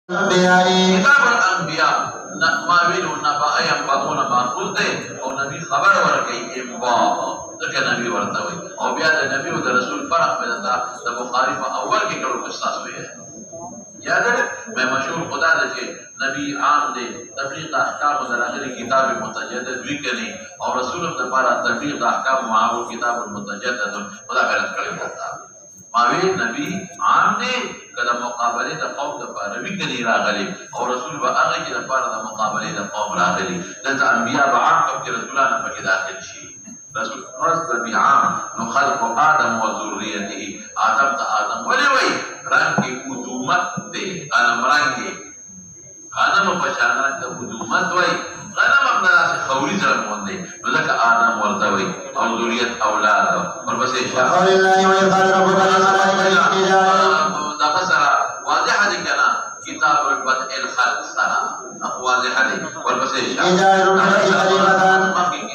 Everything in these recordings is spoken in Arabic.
किताब الانبیاء ماویل و نبا ينبغون ماخوذ دی او نبی خبر ورکی انباء ذکر نبی ورتوی او بیا د نبی او د رسول فرق پیدا د بخاری په اول کې کړو قصاص وی یاد ہے میں مشهور خدا دے کہ نبی عام دے تبلیغ احکام د راغلی کتاب متجدد وکړي او رسول الله لپاره تبلیغ احکام معاو کتاب المتجدد خدا غلط کړی وتا ماوی نبی عام دے کله مقابله د قوم د لپاره وکړي راغلی او رسول به هغه کې د لپاره د مقابله د قوم راغلی د انبیاء به عام کې رسولانه پکې داخل شي رسول نبی عام نو خلق آدم و ذریته آدم تا آدم ولی وی رنگ کی قدومت دے غنم رنگی غنم پشانرک دا قدومت وی غنم اپنا سے خوری زرمون دے نزک آدم ورد وی او ذریت اولاد اور بس اشارہ قول اللہ و اذقال ربک للملائکۃ دا بسرا واضح دی کنا کتاب البدء الخلق سرا واضح دی اور بس اشارہ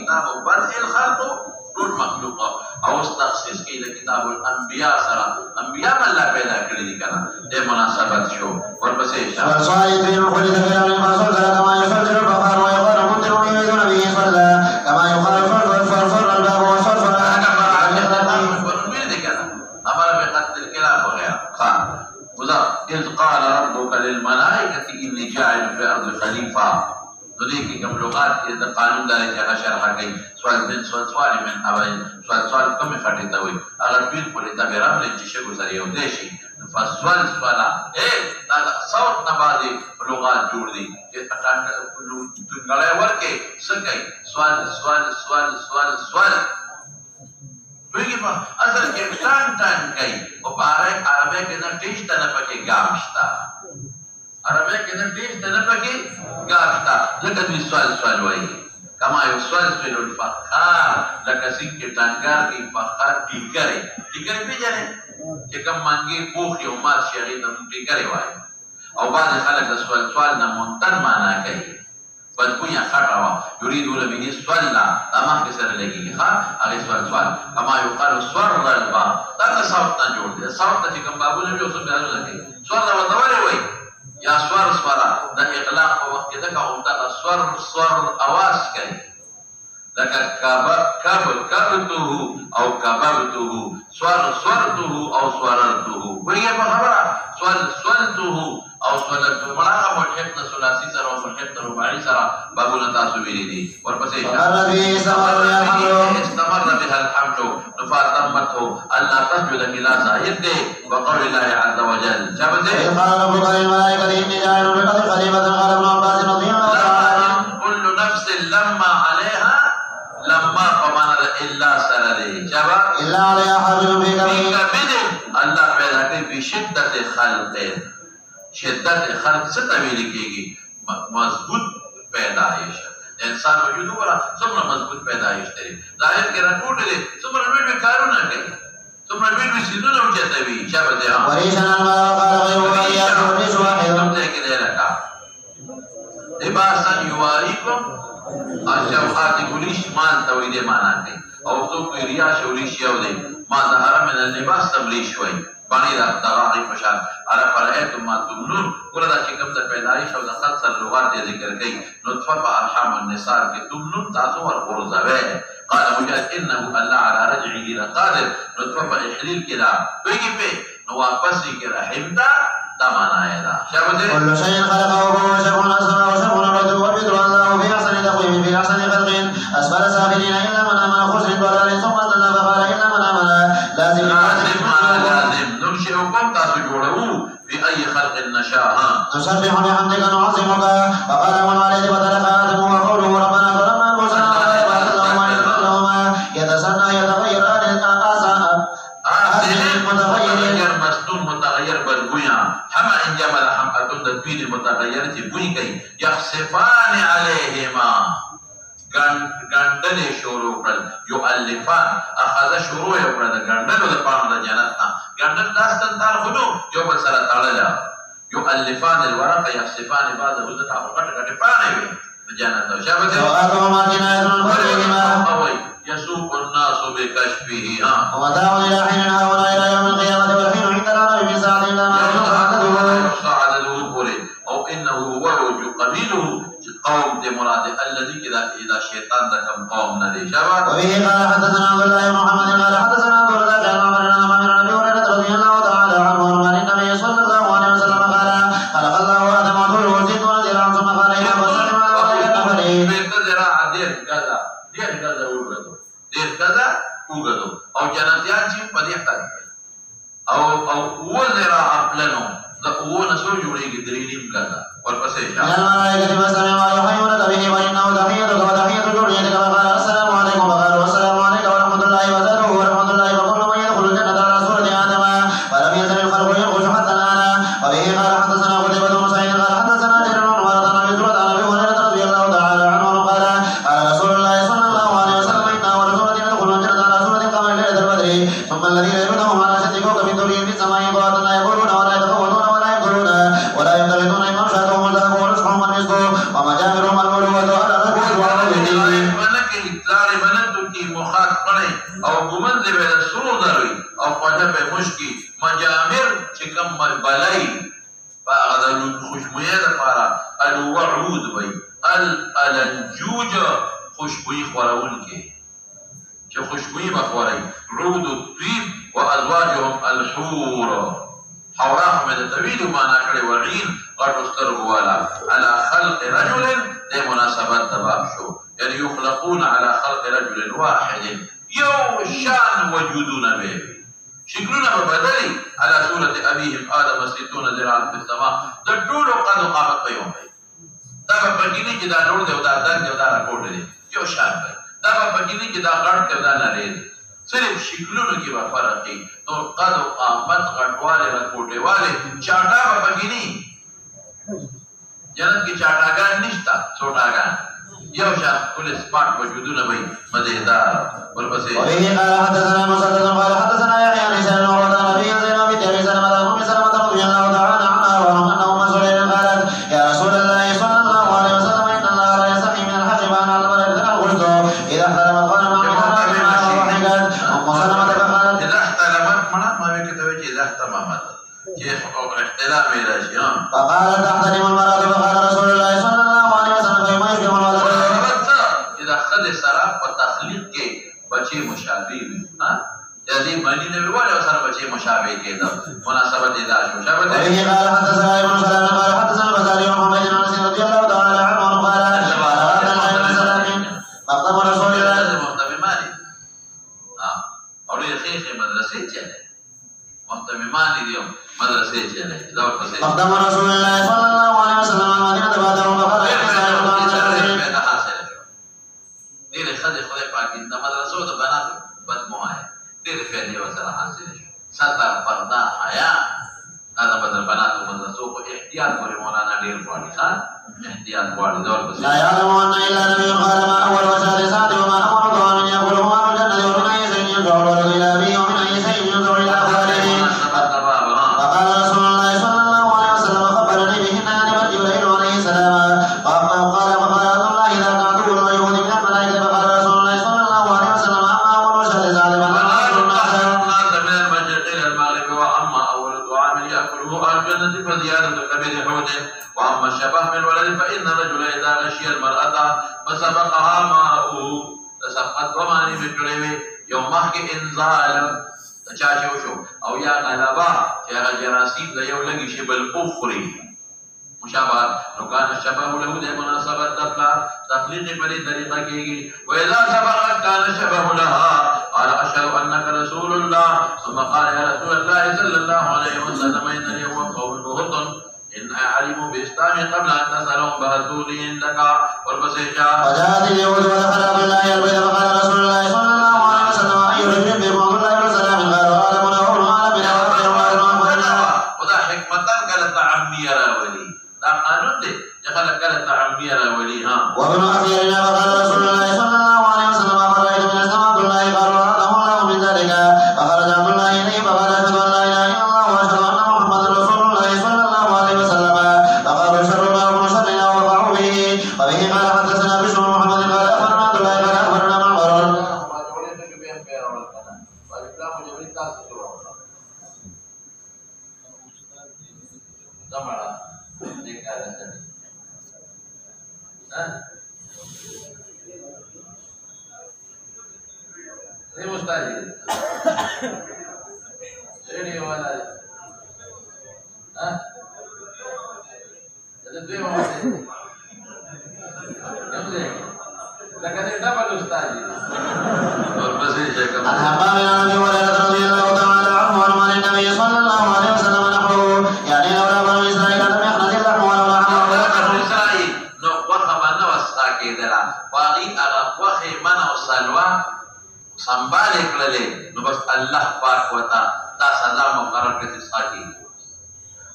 کتاب بدء الخلق ټول مخلوقه او تخصیص کې د کتاب الانبیاء سره انبیاء الله پیدا کړی دي کنه د مناسبت شو ورپسې اشاره صالح بن خلد بن المنصور كما يفرج البقر ويقال ممتن ويريدون به صلى كما يقال فرفر الباب وصرفر امر بقتل الكلاب وغيره إذ قال ربك للملائكة إني جاعل في الأرض خليفة تو دیکھیں کہ لغات کے قانون دارے جگہ شرح گئی سوال من سوال من اول سوال کم خٹیتا ہوئی اگر بیت پولیتا بیرام لنچی شکو سری ہو دیشی فسوال سوالا صوت نبازی لغات جوڑ دی دنگلے ورکے سکئی سوال سوال سوال سوال سوال توی پا اصل کے ٹان ٹان گئی وہ پارے عربے کے نا ٹیشتا نپکے گامشتا عربی کې نه ډېر ته نه پکې ګاشتا لکه دوی سوال وایي کما یو سوال الفخار لکه سکه ټانګار کې فخار ټیکرې پیژنې چې کوم مانګي پوخي او مار شي هغې ته ټیکرې وایي او بعضې خلک د سوال نه منتن معنا کوي بدګویه خټه وه یریدون به سوال دا مخکې سره لګېږي ښه هغې سوال کما یقال سور الباب دا د صوت نه جوړ دی صوت ته چې کوم بابونه وي اوس هم بیا کوي سوال ته ورته ولې وایي یا سور سورا دا اغلاق په وخت کې دغه هم دا سور اواز کوي لکه کبرته او کبرته سورته او سوررته وایي په خبره سورته او سورته مړه ملحق د ثلاثي سره او ملحق د رباعي سره بابونه تاسو ویلي دي ورپسې استمر بها الحمل فاطمته الله تسجد الى زاهد دي وقول الله عز وجل شابه قال ربك للملائكه اني جاعل في الارض خليفه قال ابن عباس رضي الله عنه كل نفس لما عليها لما فمن الا سرده شابه الا عليها حرج في كبد الله پیدا کوي بشدت خلق شدت خلق څه ته ویل کېږي مضبوط پیدایش انسان وجود وګوره څومره مضبوط پیدایش دی ظاهر کې راټوټ دی څومره لوی کارونه کوي څومره لوی سیدونه اوچتوي شابه دی وريشنا ما قال غير واحد وريش واحد ته کې دی لکه لباسا یوایکم اشوقات ګلیش مان تویدې معنا کوي او څوک ریا شولیش یو دی ما ظهر من اللباس تبلیش وای باندې دا دغه فشار عرف فرایت ما تمنون وردا چې کوم د پیدایش او د خلق سره لغات ذکر کوي نطفه په ارحام النساء کې تمنون تاسو ور ورځوي قال مجاهد انه الله على رجعه لقادر نطفه په احلیل کې دا ویږي په نو واپس کې رحم دا معنا ہے دا شابه كل شيء خلقه وهو شبه الاسماء وشبه الرد وبدر الله في احسن تقويم في احسن خلق اسفل سافلين الا من امن خسر ضلال ثم ظل فقال الا من امن لازم ننشئكم تاسو جوړو بأي خلق نشاء تسبح بحمدك نعظمك فقال من عليه وتلقى آدم وقوله ربنا ظلمنا أنفسنا ولا يغفر لهما يتسنى يتغيران متغير مستون متغير بالبويا حما إن جمل حمقة الدين متغيرة بوي كي يخصفان عليهما گندل شروع کړل یؤلفان اخذ شروع کړل گندل د پام د جنتنا گندل داستان دار خلو یو بل سره تړل یؤلفان الورق يخصفان بعض وزتا غټ غټ پانه وي د جنت او شابه سواء ما جنایتون يسوق الناس بكشفه ومتاع الى حين هؤلاء الى يوم القيامه والحين عند العرب في ساعه الا ما يصعد له وروج قبيله قوم دي مراد الذي إذا شيطان ده كم قوم ندي شباب. وبه قال حدثنا عبد الله بن محمد قال حدثنا عبد الرزاق عن عمر بن أبي هريرة رضي الله تعالى عنه عن النبي صلى الله عليه وسلم قال خلق الله آدم وطوله 60 ذراعا ثم قال إلى وسلم على وجه نفره. ذراع دير كذا وګدو او جنتيان چې په دې احتاج او وزراع پلنو د وونه سو جوړيږي درېنیم کذا ورپسې يا الملائكة فسمع ما يحيونك به وإنه تحيتك وتحية ذريتك فقال السلام عليكم وقالوا والسلام عليك ورحمة الله وبركاته ورحمة الله وكل من يدخل الجنة على سورة آدم ولم يزل الخلق ينقش حتى الآن. وبه قال حدثنا قتيبة بن سعيد قال حدثنا جرير بن عمارة عن أبي زرعة عن أبي هريرة رضي الله تعالى عنه قال قال رسول الله صلى الله عليه وسلم إنا ورسولة يدخل الجنة على سورة القمر ليلة البدر ثم الذين يلونهم على شد كوكب دري في السماء ضاءة لا يقولون ولا يتفوتون ولا يبصرون ولا يمتلكون إمام شاتهم الذهب ورزقهم المسك ومجامرهم الملوة على الركوز وعلى الجديد. مخاط پڑے او گمن دے ویدہ سرو دروی او خواجہ پہ مشکی مجامر چکم بلائی با اغدر خوشبوئی دا پارا الوعود بی الانجوج خوشبوئی خوراون کے چه خوشبوئی بخورائی عود الطیب و ازواجهم الحور حوراهم میں طویل مانا کڑے وعین غٹ استرگو والا على خلق رجل دے مناسبت دباب شو يعني يخلقون على خلق رجل واحد يوشان وجودون به شكلنا ببدلي على سورة أبيهم آدم 60 ذراعا في السماء تدول قد قامت بيوم بي دابا بكيني جدا نور دي ودا دن دي ودا رکوٹ دي يوشان بي دابا بكيني جدا غرد دي ودا نرين صرف شكلنا کی بفرقی نور قد قامت غرد والے رکوٹ والے چاٹا بكيني جنت کی چاٹاگان نشتا چھوٹاگان يوشا كل سباق وجودنا بي مديدار والبصير. وبه قال حدثنا مسدد قال حدثنا يحيى عن هشام بن عروة عن أبي زينب بنت أبي سلمة عن أم سلمة رضي الله تعالى عنها وعنهم أن أم سليم قالت يا رسول الله صلى الله عليه وسلم إن الله لا يستحي من الحق فأنا على الملائكة الغسل إذا احتلم القلم وضحكت أم سلمة فقالت إذا احتلمت ما بكتبت إذا احتممت كيف احتلام إلى شيء فقالت تحتلم المرأة فقال رسول الله صلى الله عليه وسلم فيما يشبه الولد سراب و تخلیق کے بچے مشابه بھی یعنی معنی نے والے سر بچے مشابه کے دا مناسبت ادا مشابه ہے. وبه قال حدثنا ابن سلام قال حدثنا البزاري عن محمد بن انس رضي الله تعالى عنه قال مقدم رسول الله محتممانی اور یہ شیخ مدرسے چلے محتممانی دیو مدرسے چلے مقدم رسول الله صلى الله عليه وسلم المدينة بعد وقال دیر خد خدای پاک د مدرسو د بنات بدمو ہے دیر فائدې وسره حاصل شو ستر پردا حیا دا بدر بنات مدرسو کو احتیاط کوي مولانا ډیر غواړي خان احتیاط غواړي دور بس لا يعلم ان الا نبي قال ما اول وشهر سعد وما امر طعام ياكله اهل الجنه ومن اي شيء يدعو الولد الى ابيه ومن اي شيء يدعو الى اخوانه فقال رسول الله صلى الله عليه وسلم خبرني بهن ان جبريل عليه السلام قال فقال الله اذا كانت اليهود من الملائكه فقال رسول الله صلى الله عليه وسلم اما اول وشهر سعد الناس من المشرق الى المغرب واما اول طعام ياكله اهل الجنه فزياده كبد حوت واما الشبه من الولد فان الرجل اذا غشي المراه فسبقها ماءه تسقط وماني بكريوي يوم محك انزال تشاشو شو او يا غلبا يا جراثيم لا يولغي شبل اخرى مشابهت لو كان الشبه له ده مناسبت دفلا تخليق بني طريقه كيږي واذا سبقت كان الشبه لها قال اشهد انك رسول الله ثم قال يا رسول الله صلى الله عليه وسلم انني هو قوم بهط ان علموا باسلامي قبل ان تسالهم بهتوني عندك والبسيجا وجاءت اليهود ودخل عبد الله البيت فقال رسول الله صلى الله عليه وسلم اي رجل بهم عبد الله بن سلام قال عالمنا وابن عالمنا وذا حكمه قالت عمي يا ولي قانون دے جخل قالت عمي يا ولي ها وابن اخيرنا فقال رسول الله صلى الله عليه وسلم فرأيت من السماء عبد الله قال وعده الله من ذلك فخرج عبد الله اليه فقال اشهد ان لا اله الا الله واشهد ان محمدا رسول الله صلى الله عليه وسلم فقالوا شرنا وابن شرنا ووقعوا به. وبه قال حدثنا بشر بن محمد قال اخبرنا عبد الله قال اخبرنا معمر Ini mustahil. Ini wala. Ada dua orang. Yang ni. Lepas itu dapat mustahil. Berbeza je. Al-Habab bin Abi Hurairah radhiyallahu ta'ala anhu wa an Nabi sallallahu alaihi wasallam nahwu yani laula banu Israil lam yakhnaz al-lahm wa laula banu Israil no wakhamana wasakidala waqi ala wakhi mana usalwa sambalik lale no bas Allah pak wa ta saza muqarrar ke saki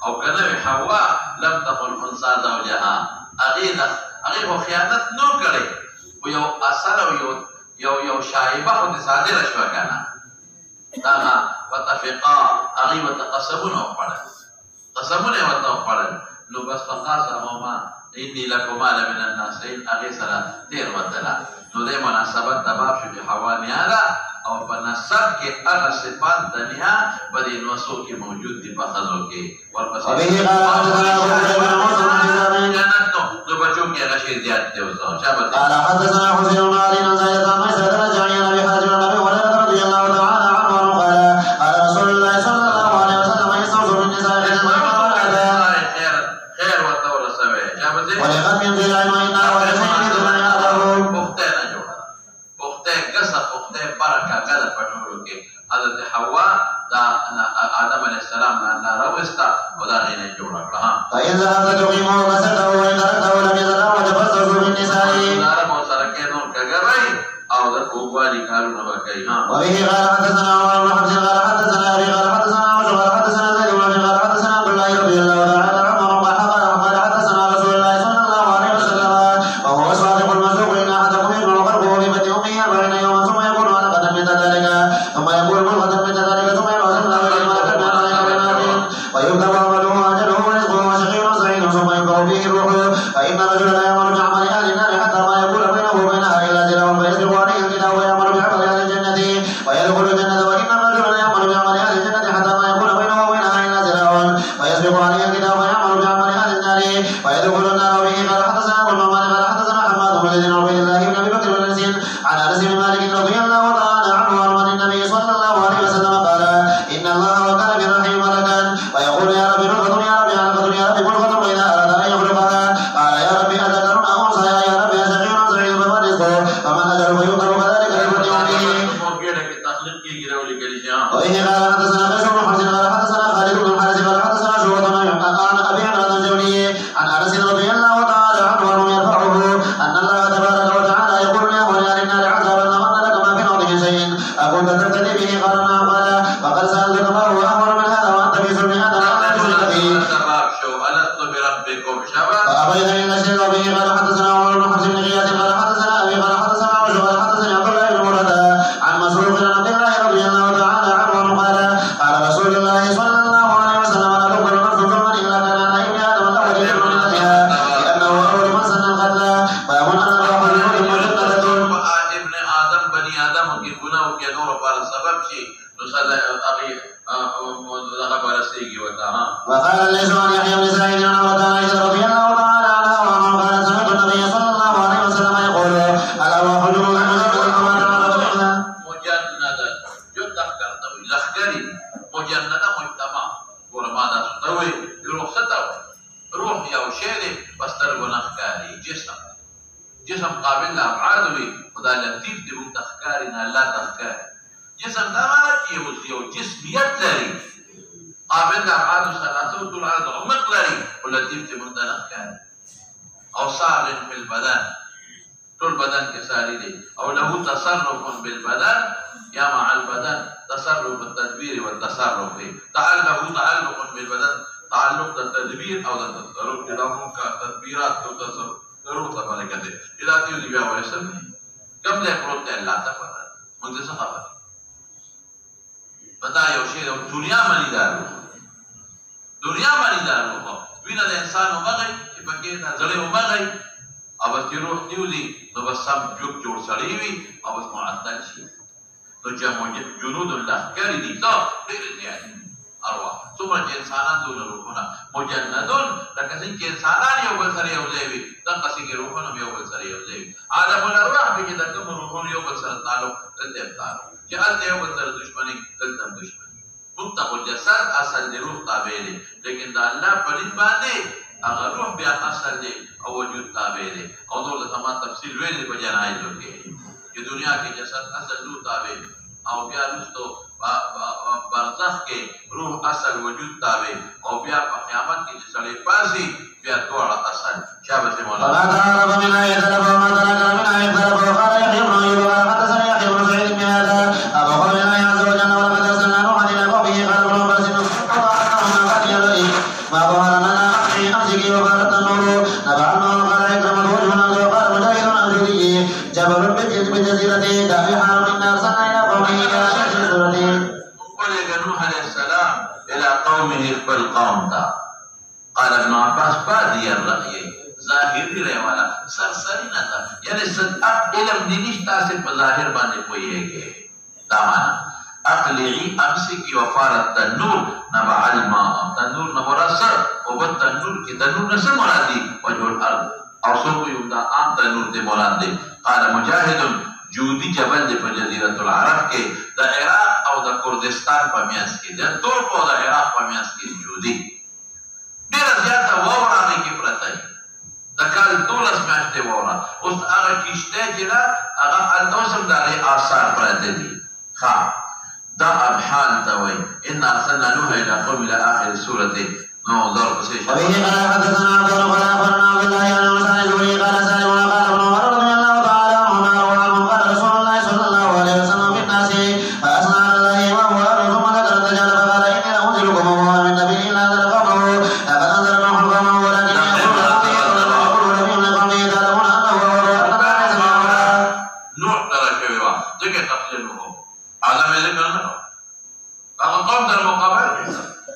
au kana Hawa lam taqul unsa zawjaha aghi khiyanat no kare ويو أصل ويو شايبة وتساعدنا شو كنا تاها وتفقا أغي وتقسمون وقبلا قسمون وتقبلا لو بس فقاسا ماما إني لكما لمن الناصرين أغي سلا تير ودلا لو ده مناسبة تباب شو حواني هذا أو بنسب के अगर सिफात दुनिया बड़ी नसों की मौजूद थी बखजों के और बस जन्नत तो बच्चों के रशीद जाते हो तो शाबाश قال حدثنا حسين بن علي بن زيد عن ميسرة بن جعفر عن ابي حازم عن ابي هريرة رضي الله تعالى عنه قال قال رسول الله صلى الله عليه وسلم يستوصل بالنساء خير والدولة سوي شابه ولقد من ذي العلم إنا ولشيء ذي يعلم بركة كذا فنقول كي حضرت حواء دا آدم عليه السلام نا روستا ودا غير جورا لها فإن ذهبت تقيمه كسرته وإن تركته لم يزل وتفسر بالنساء نار موسركه نور كغري أو ذا كوبالي قالوا نبكي ها وبه قال حدثنا عمر بن حفص قال حدثنا أبي قال حدثنا عمر قال حدثنا زيد بن أبي قال حدثنا عبد الله رضي الله تعالى عنه قال حدثنا رسول الله صلى الله عليه وسلم وهو الصادق المصدوق إن أحدكم يجمع قلبه ببطن أمه 40 يوما ثم يكون علقة مثل ذلك ثم يكون مضغة مثل ذلك ثم يبعث الله إليه ملكا بأمره ويكتب عمله وأجله ورزقه وشقي وسعيد ثم ينفخ فيه الروح فإن الرجل لا يعمل بعمل أهل النار حتى ما يكون بينه وبينها إلا زرع فيسبق عليه الكتاب ويعمل بعمل أهل الجنة ويدخل الجنة وإن الرجل لا يعمل بعمل أهل الجنة حتى ما يكون بينه وبينها إلا زرع فيسبق عليه الكتاب ويعمل بعمل أهل النار ويدخل النار. به قال حدثنا أبو النعمان قال حدثنا حماد بن زيد عن عبيد الله بن أبي بكر بن أنس عن أنس بن مالك رضي الله تعالى عنه عن النبي صلى الله عليه وسلم قال إن الله وكل بالرحم ملكا ويقول يا رب نطفة يا رب علقة يا رب ملغة وإذا أراد أن يخلقها قال يا رب أذكر أو أنثى يا رب أشقي أم سعيد فمن رزقه فمن أجل فيكتب كذلك لبطن أمه. وإن قال حدثنا قيس بن حفص قال حدثنا خالد بن الحارث قال حدثنا شعبة عن أبي عمران الجوني عن أنس رضي الله تعالى عنه يرفعه أن الله تبارك وتعالى يقول لأهل أهل النار عذابا لمن لك ما في أرضه شيء أكنت تبتدي به قال نعم قال فقد سألتك ما هو أمر من هذا وأنت في سلم آدم ولا تشرك به فأبيت إلا الشرك به. قال حدثنا عمر بن حفص بن غياث قال حدثنا أبي قال حدثنا عمر قال حدثني عبد الله بن مراد عن مسروق عن عبد الله رضي الله تعالى عنه قال قال رسول الله صلى الله عليه وسلم لا تقبل نفس ظلما إلا كان على ابن آدم الأول يجب من أهلها لأنه أول من سن القتل فيكون أن الله يحب جنة ابن آدم بني آدم की गुनाह के नूर पर सबब थी तो सदा अभी लगा पर सीगी होता हां. وقال ليس عن يحيى بن سعيد عن عائشة رضي الله تعالى عنها وعنه قال سمعت النبي صلى الله عليه وسلم يقول الأرواح جنود مجندة جنة كرتوي لخكري مجندة مجتمع ورمادا ستوي روح ستوي روح يا وشيري بستر ونخكاري جسم قابل لأبعاده وده لطيف دي تخكارنا لا تخكاري جسم ده ما يو جسميات لري قابل لأبعاده ثلاثة طول عرض عمق لري ولطيف دي تخكاري أو صار في البدن طول بدن كساري دي أو له تصرف بالبدن يا مع البدن تصرف بالتدبير والتصرف فيه له تعلق بالبدن تعلق التدبير أو التصرف كلاهما كتدبيرات وتصرف ضرورت वाले कहते इलाती उदी बिया हुआ सब नहीं कब ले प्रोत अल्लाह तक पता मुझे से खबर बतायो शेर और दुनिया मनीदार हो बिना इंसान हो गई कि पके ना जड़े हो गई अब तिरो तिउली तो बस सब जुग जोड़ सड़ी हुई अब उस मुअत्तल छी तो जब मुझे जुनूदुल्लाह करी दी तो फिर ارواح ثم انسانان دون روحنا مجندون لكن انسانان یو بل سره یو ځای وي دغه سي روحونه یو بل سره یو ځای وي عالم الارواح کې د کوم روحونه یو بل سره تعلق دلته تعلق چې هلته یو بل سره دښمني دلته دښمني مطلق الجسد اصل دی روح تابع دی لیکن دا الله پلید باندې هغه روح بیا اصل دی او وجود تابع دی او دغه تمام تفصیل ویل په جنایزو کې چې دنیا کې جسد اصل روح تابع دی او بیا رستو برزخ کې روح اصل وجود تابع او بیا په قیامت کې چې سړی پاسي بیا ټول اصل شابه مولا فما تعرف من آية تلف وما ترك من آية تلف وقال يحيى بن أيوب حدثني يحيى بن سعيد بن هذا أبو قول الله عز وجل ولقد أرسلنا نوحا إلى قومه قال ابن عباس ما ظهر لنا في نفسك وقالت النور نبعنا وقال إكرمت وجهنا وقال مجاهد الجودي جبل بالجزيرة دافع حرم إنا أرسلنا إلى قومه إلى شمس سورته ولد نوح عليه السلام إلى قومه بالقوم دا قال ابن عباس بادي الرأي ظاهری رہے والا سرسری نہ تھا یعنی اب علم نشتا صرف ظاہر باندې پوهیږي دا معنا اقلعي امسكي وفار التنور نبع الماء تنور نبرسر وبالتنور کی تنور نسل مرادی وجه الارض او سوق یودا عام تنور دے مراد دے قال مجاهد جودی جبل دے په جزیرۃ العرب کې د عراق او د کردستان په میانس کې د ټول په د عراق په میانس کې جودی ډیر زیاته وورانه کې پرته د کال 12 میاشتې وورا اوس هغه کیشته چې دا هغه التوسم د آثار پرته دي ها دا ابحال دوي ان ارسلنا نوح الى قوم الى اخر سوره موضوع قصيش وبه قال حدثنا عبد الله قال اخبرنا عبد الله عن موسى الزهري قال سالم قال ابن عمر رضي الله تعالى عنهما وعنه قال رسول الله صلى الله عليه وسلم في الناس فاثنى على الله وهو ثم ذكر الدجال فقال اني لانزلكم وهو من نبي الا انزل قومه لقد انزل نوح قومه ولكن يقول نبي لقومه تعلمون انه هو نوح ترى شويه ذكر تفصيله اعظم ذكر هذا قوم در المقابله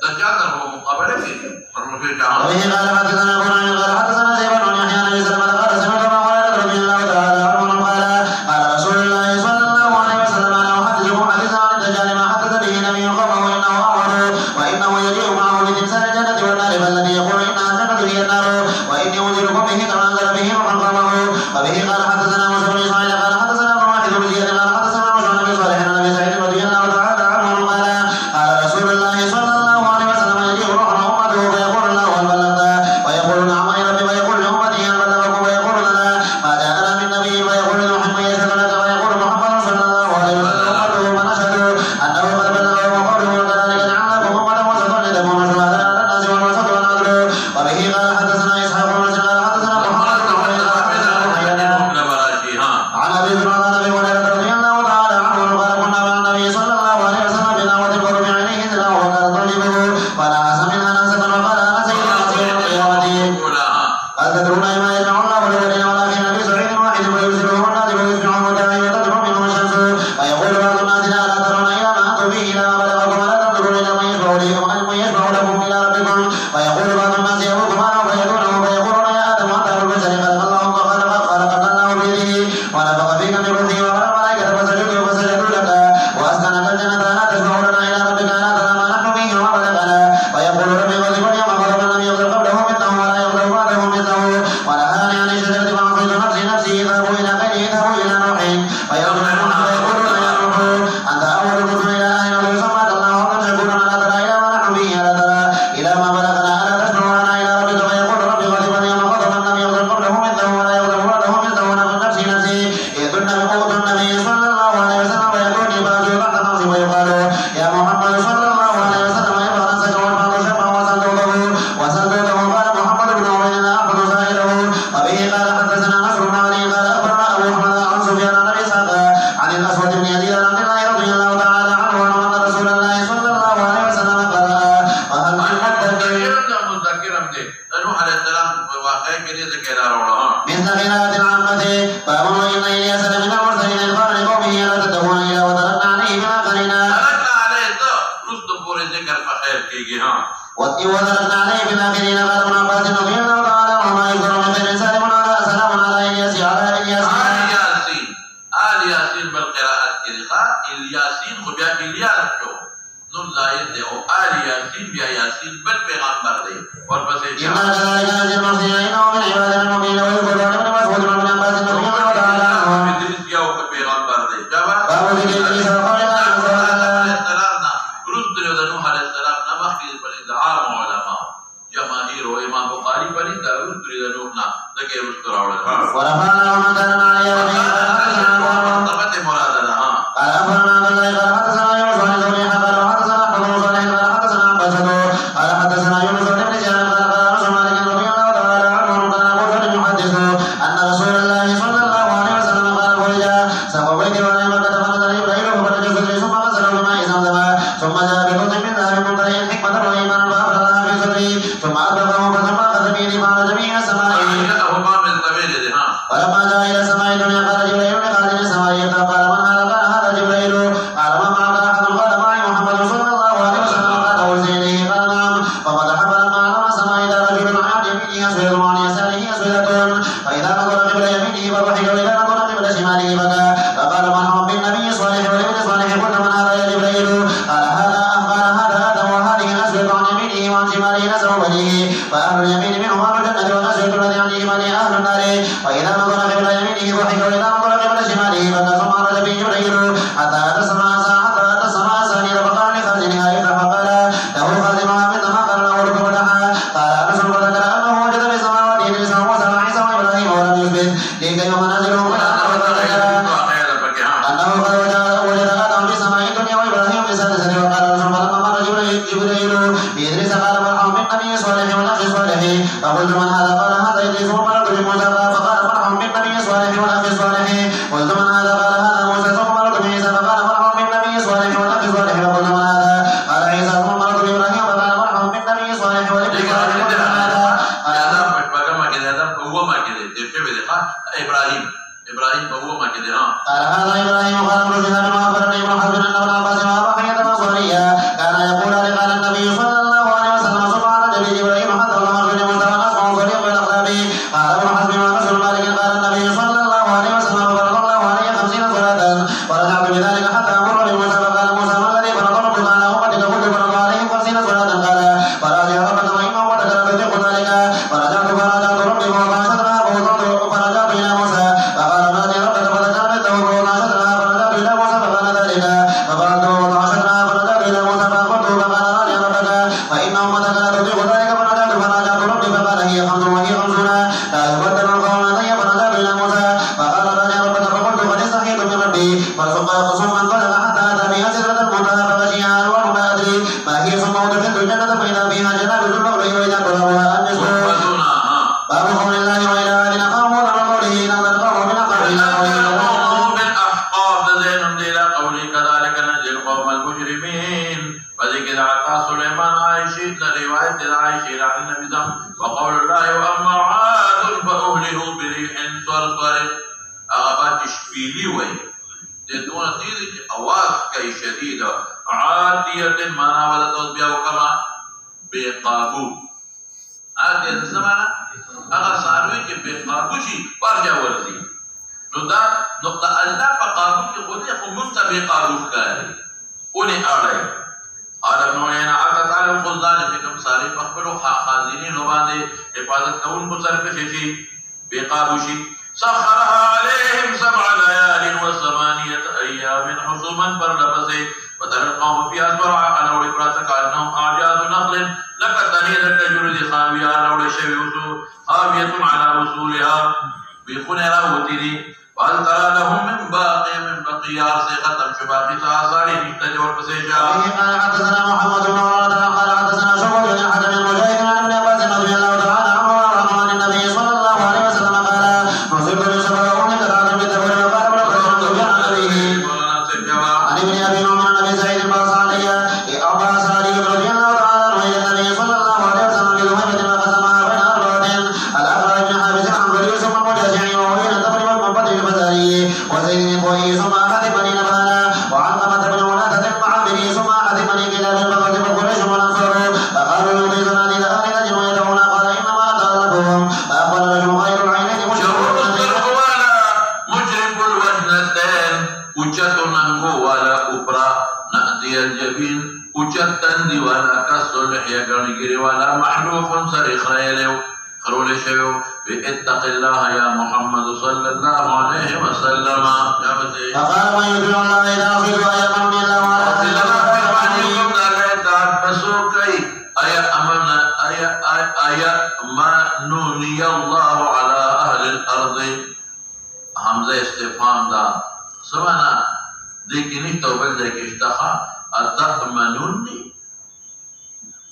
دجال در المقابله فيه وبه قال حدثنا ابو نعيم قال حدثنا زيد بن يحيى عن ابي سلمة قال سمعت ابا هريرة رضي الله تعالى عنه قال قال رسول الله صلى الله عليه وسلم انا احدثكم حديثا عن الدجال ما حدث به نبي قومه انه اعور وانه يجيء معه بتمثال الجنة والنار فالذي يقول انها الجنة هي النار واني انذركم به كما انذر به نوح قومه وبه قال حدثنا موسى بن اسماعيل قال حدثنا ابن واحد بن زياد قال حدثنا موسى بن ابي صالح عن ابي سعيد رضي الله تعالى عنه قال قال رسول الله صلى الله عليه وسلم يجيء روح امته فيقول الله هل بلغت ويقول نعم اي ربي ويقول لامتي هل بلغكم ويقول لنا ما جاءنا من نبي ويقول نوح من يشهد لك ويقول محمد صلى الله عليه وسلم امته من اشهد انه قد بلغه وقوله وكذلك جعلناكم امه وسطا لتكونوا شهداء على الناس والوسط والعدل وبه قال حدثنا اسحاق بن مسلم قال حدثنا محمد بن عن ابي هريره عن ابي هريره رضي الله تعالى عنه قال كنا مع النبي صلى الله عليه وسلم بناوة القرب عينيه زنا وكان طالبه فنعس منها ناسا وقال انا سيد الناس يوم القيامه قال تدرون ما يجمع الله لبنين والاخرين بسعيد واحد ويرسله الناس ويسمعه الداعي وتدعو منه الشمس ويقول بعض الناس لا ترون الى ما انتم به الى ما بلغكم ولا تنظرون الى من يشفع لكم الى ربكم ويقول بعض الناس يا ابوكم انا فيدونه فيقولون يا ادم انت ابو البشر خلقك الله بيده ونفخ فيك من روحه وامر الملائكه فسجدوا لك واسكنك الجنه لا تشفع لنا الى ربك لا ترى ما نحن فيه وما بلغنا ويقول ربي غضب اليوم غضب لم يغضب قبله مثله ولا يغضب بعده مثله ونهاني عن الشجره فعصيت نفسي اذهبوا الى غيره اذهبوا الى نوح فيرجع نوح فيقولون يا نوح انت اول رسل الى اهل ارض سماك الله وقد تكون لا ترى الى ما نحن فيه لا ترى الى ما بلغنا الا تشفع لنا الى ربك فيقول ربي غضب اليوم غضبا لم يغضب قبله مثله ولا يغضب بعده مثله ونفس نفسي يدن بقوة النبي صلى الله عليه وسلم ويدوني فاجر بعد نفسي ويقال يا محمد صلى الله عليه وسلم ارفع نفسك وارفع شربه وسلته قال محمد بن عبيد الله احفظ سائره وبه قال حدثنا نصر بن علي قال اخبرنا ابو احمد عن سفيان عن ابي اسحاق عن الاسود بن يزيد عن عبد الله رضي الله تعالى عنه ان رسول الله صلى الله عليه وسلم قال وهل من مذكرم دي نوح عليه السلام واقع کې دې ذکر راوړو مثل قراءة العامة باب وإن إلياس لمن المرسلين إذ قال لقومه لا تتقون إلا وتركنا عليه بالآخرين تركنا عليه تو رسد پورے ذکر په خیر کېږي ها وتركنا عليه بالآخرين قال ابن عباس رضي الله تعالى عنهما يذكر من خير سالم على سلام على إلياس على إلياس آل ياسين بالقراءة كذا الياسين خو بیا الیاس جو نون زائد دی او آل بني داود بريد نوحنا ذكي مستر أولا ورفعنا مكانا عليا طبعا مرادنا قال أخبرنا بالله قال حدثنا يونس بن زهري قال حدثنا أحمد بن صالح قال حدثنا عباسة قال حدثنا يونس بن شهاب قال قال رسول مالك رضي الله تعالى عنه كان أبو ذر يحدث أن رسول الله صلى الله عليه وسلم قال فرجا سقوا بيتي وأنا مكة فنزل إبراهيم فبرج صدري ثم غسله بماء زمزم ثم جاء بقوس من ذهب ممتلئ حكمة وإيمانا فأفرغها في صدري ثم أطلقه ثم أخذ بيدي فعل جميع السماء ولما جاء إلى السماء الدنيا قال جبريل لخازن السماء قال من هذا؟ قال هذا جبريل قال ما معك أحد؟ قال معي محمد صلى الله عليه وسلم قال أرسل إليه قال نعم ففتح فلما علم السماء إذا رجل عن يمينه أسود وعن يساره أسودة فإذا نظر قبل يمينه فضحك وإذا نظر قبل شماله بكى فقال مرحبا بالنبي صالح وابن صالح قلت من هذا يا جبريل؟ قال هذا آدم وهذه الأسود عن يمينه وعن شماله نسر وجهه فأهل اليمين منهم أهل الجنة والأسود الذي عن شماله أهل النار وإذا نظر قبل يمينه ضحك وإذا نظر قبل شماله بكى ثم عرج به جبريل حتى أتى السماء الثانية فقال لخازنها افتح فقال له خازنها مثل ما قال له لكم فتحها قال أنس فذكر أنه وجد في السماوات إدريس وموسى وعيسى وإبراهيم ولم يثبت لكي منازلهم أنه قد وجد آدم في السماء الدنيا وإبراهيم في السادسة وقال رسول فلما مر جبريل بإدريس قال مرحبا بالنبي صالح والأخ صالح فقلت من هذا؟ قال هذا إدريس ومررت بموسى فقال مرحبا بالنبي صالح والأخ صالح قلت من هذا؟ قال هذا موسى ثم مررت بعيسى فقال مرحبا بالنبي صالح والأخ صالح فقلت من هذا؟ قال عيسى ثم مررت بإبراهيم فقال مرحبا بالنبي صالح والابن صالح قلت من هذا؟ إبراهيم فهو ما كده قال هذا إبراهيم قال ابن شهاب وأخبرني ابن حزم أن ابن عباس وأبا حنيفة الأنصاري كان يقول قال النبي صلى الله عليه وسلم ثم عرج به إبراهيم حتى ظهر في الموسى ونسمع صريح من أخلاقه قال ابن حزم وأنس بن مالك قال النبي صلى الله عليه وسلم فرض الله علي 50 صلاة ورجعت بذلك حتى أمر بموسى فقال موسى ما الذي فرض ربك على أمتك قلت فرض عليهم 50 صلاة قال فراجع ربك فإن أمتك لا تطيق ذلك فرجعت ربي فوضع شطرها فرجعت إلى موسى فقال راجع ربك فذكر مثله فوضع شطرها فرجعت إلى موسى فقال ذلك ففعلت ووضع شطرها فرجعت إلى موسى فأخبرته فقال راجع ربك فإن أمتك لا تطيق ذلك فرجعت ربي فقال هي 5 وهي 50 لا يبدل القول لدي فرجعت إلى موسى فقال راجع ربك فقلت قد استحييت من ربي ثم انطلق حتى أتى بها سدرة المنتهى فغشيها ألوان ما أدري ما هي ثم أدخلت الجنة فإذا فيها جنات البغل وإذا قربها النسل باب قول الله وإلى الذين قاموا من قوله إذا تلقوا من بالأحقاب تزين إلى قوله كذلك نجزي القوم المجرمين وذكر عطاء سليمان عائشة رواية عائشة عن النبي صلى الله عليه وسلم وقول الله وأما عاد فأهلكوا بريح صرصر أغبات شبيلي وين تدون تيزي أواز كي شديدة عاتية ما ناولت أصبيها وكما بقابو عاتية الزمانة أغا ساروي كي بقابو شي بارجع ورزي نقطة أجدا فقابو كي خودي خممت بقابو كاري قولي أرأي قال ابن عيينة عقد على الخزان فيكم صاري فاخبروا خازنين وبعد حفاظت كون بصرف شيء بقابوشي سخرها عليهم 7 ليال و8 أيام حصوما فارنفسي وترى القوم فيها زرعا على ولبراتك أنهم أعجاز نخل لك تنيدك جرد خاوية على ولشوي خاوية على وصولها بخنرا وتري وهل ترى لهم من باقي من بقية ختم شباقي تعصاري تجور بسيجا قال حدثنا محمد بن عمر قال حدثنا شعبة بن حاتم المجاهد عن ابن عباس رضي الله تعالى عنه عن النبي صلى الله عليه وسلم قال نصبت بسبب أمك تعالى بالتبر وقال ابن عباس عن أبيه عن ابن أبي نعمان عن أبي سعيد عباس علي رضي الله تعالى عنه إلى النبي صلى الله عليه وسلم بذهيبة فقسمها بين 4 الأقرع بن حابس الحنظلي ثم المجاشعي وهو تقريبا من بدر البزاري وزيد الطوئي ثم أحد بني نبهانا وعلقمة بن ولادة المعابري ثم أحد بني كلاب فغضب قريش والأنصار فقالوا يغيظنا إلى أهل نجم ويدعونا قال إنما أتألفهم فأقبل رجل غير العينين مجرم الوجنتين وجتنا ولا أخرى نأتي الجبين وجتن ولا كالصلح يقرنقر ولا محلوف صريخ ريلو خرول شيو باتق الله يا محمد صلى الله عليه وسلم فقال من يدعو الله إذا أخذ أيمن الله على أيا ما يأمنني الله على أهل الأرض حمزة استفهام دا سمعنا ديكي نكتو بلدك اشتخى أتأمنني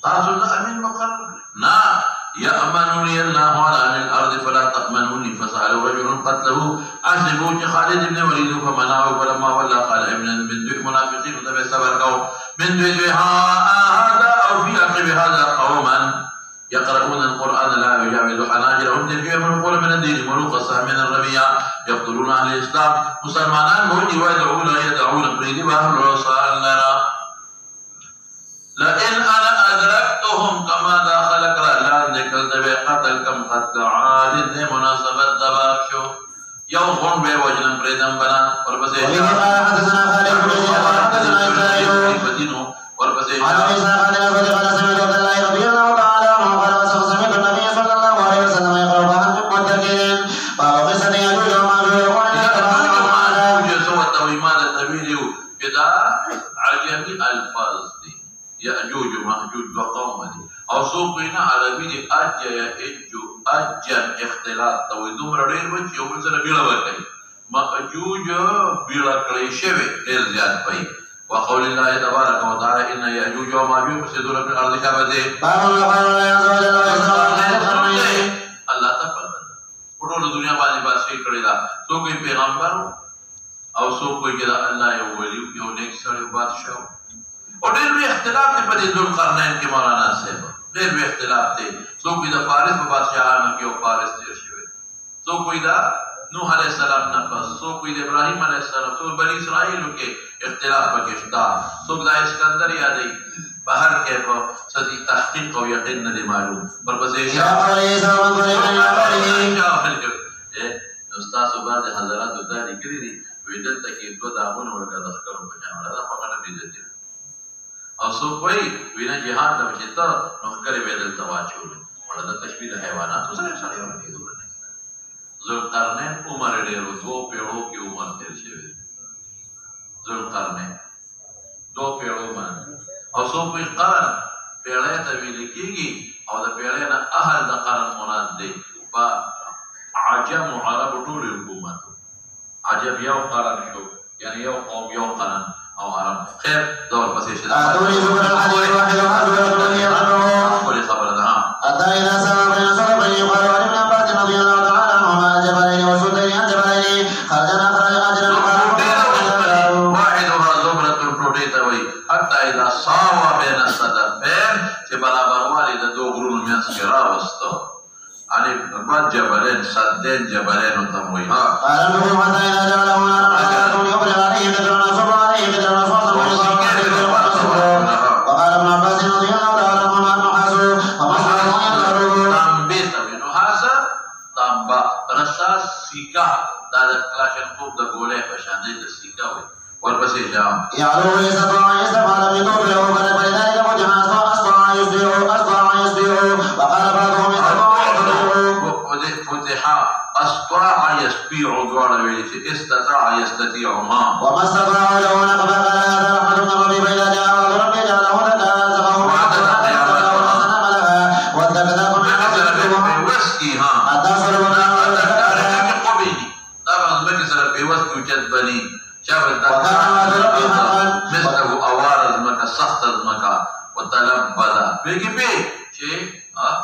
تاسو أمين مقرر نا يأمنني الله على أهل الأرض فلا تأمنوني فسأل رجل قتله حسبوا خالد بن وليد فمنعه فلما ولى قال ابن من دوء منافقين وتبع سبر من دوء هذا أو في عقب هذا قوما يقرؤون القرآن لا يجاوز حناجرهم يفهمون من الدين ملوك من الربيع يقتلون أهل الإسلام مسلمان مهدي ويدعون بريد بأهل الرسول لنا لئن أنا أدركتهم كما داخلك رألان نكلت قتل كم قتل عاد مناسبة دباب شو يوم بي وجنا بريدم بنا وربسي حدثنا خالد بن يزيد حدثنا إسرائيل وربسي عن أبي إسحاق عن الأسود قال سمعت عبد الله رضي الله تعالى عنه قال سمعت النبي صلى الله عليه وسلم يقرأ بها من متكئ باب قصة يأجوج ومأجوج وقال تبارك وتعالى سوى التويمات النبي كده عجمي الفاظ دي يأجوج ومأجوج وقوم دي او سوقنا عربي دي اج يأجو اجن اختلاط تويدوم رڑين وچ يوم سره بيلا وکي مأجوج بيلا كليشوي دل زياد پي وقول الله تبارك وتعالى ان يأجوج ومأجوج يفسدون في الارض كبده باب الله عز وجل الله تعالی ټول دنیا باندې باسي کړی دا سو کوئی پیغمبر او سو کوئی کدا الله یو ولی یو نیک سره بادشاہ اور ډېر اختلاف دی په دې ذوالقرنین کې مولانا صاحب ډېر اختلاف دی سو کوئی د فارس په بادشاہانو کې او فارس تیر شوی سو کوئی دا نوح علیہ السلام نه پس سو کوئی د ابراهیم علیہ السلام سو بنی اسرائیل کې اختلاف پکې شته سو د اسکندر یادې بهر کې په صدی تحقیق او یقین نه معلوم پر پسې استاد صاحب د حضرات د لیکلي دي ویدل تکي دوه داغونه ورکړه د خبرو په جامه دا فقط به دي او سو کوئی وینا جهاد د بچتا نو کړي ویدل تواچول ولا د تشبیه حیوانات سره سره ورته دي ذوالقرنین عمر ډېر دوه پیړو کې عمر تیر شوی ذوالقرنین دوه پیړو باندې او سو کوئی قرن پیړې ته ویل کېږي او د پیړې نه اهل د قرن مراد دی په عجم او عرب ټول حکومت عجب یو قرن شو یعنی یو قوم یو قرن او عرب خیر دور پسې شته اتوني زبر الحديث واحد وحده ولي خبر ده حتى إذا سمع بين صدرين يقال عن ابن عباس رضي الله تعالى عنهما جبلين وسدين عن جبلين خرجنا أخرج أجرا واحدها زبرة ټوټې حتى إذا ساوى بين الصدفين چې برابر والي د دوه غرونو منځ کې راوسته يعني بعد جبلين سدين جبلين وتمويها قال ابن حتى إذا جعله نارا يخرج عليه قدرا صبر عليه قدرا وقال ابن عباس رضي الله تعالى عنهما النحاس ومصر تنبيت بنحاس تنبا رصاص سيكا دا د کلاشنکوف د ګولې په شان دي د سيكا وي ورپسې جام يعلو يستطيع يستفعل من طول له فلك ولذلك مجهز واصبع يسبيع وقال بعضهم فتح استطاع يستطيع دوار ويلي استطاع يستطيعها وما استطاع له نقب قال هذا رحمة بن ربي فإذا جاء وعد ربي جعله ذكاء زغه واتخذكم من حسنكم وسكي ها الدخل طبعا بكسر في وسكي وجدبني شاف مثله أوارز مكا سخت مكا وتلبدا بيجي بي شيء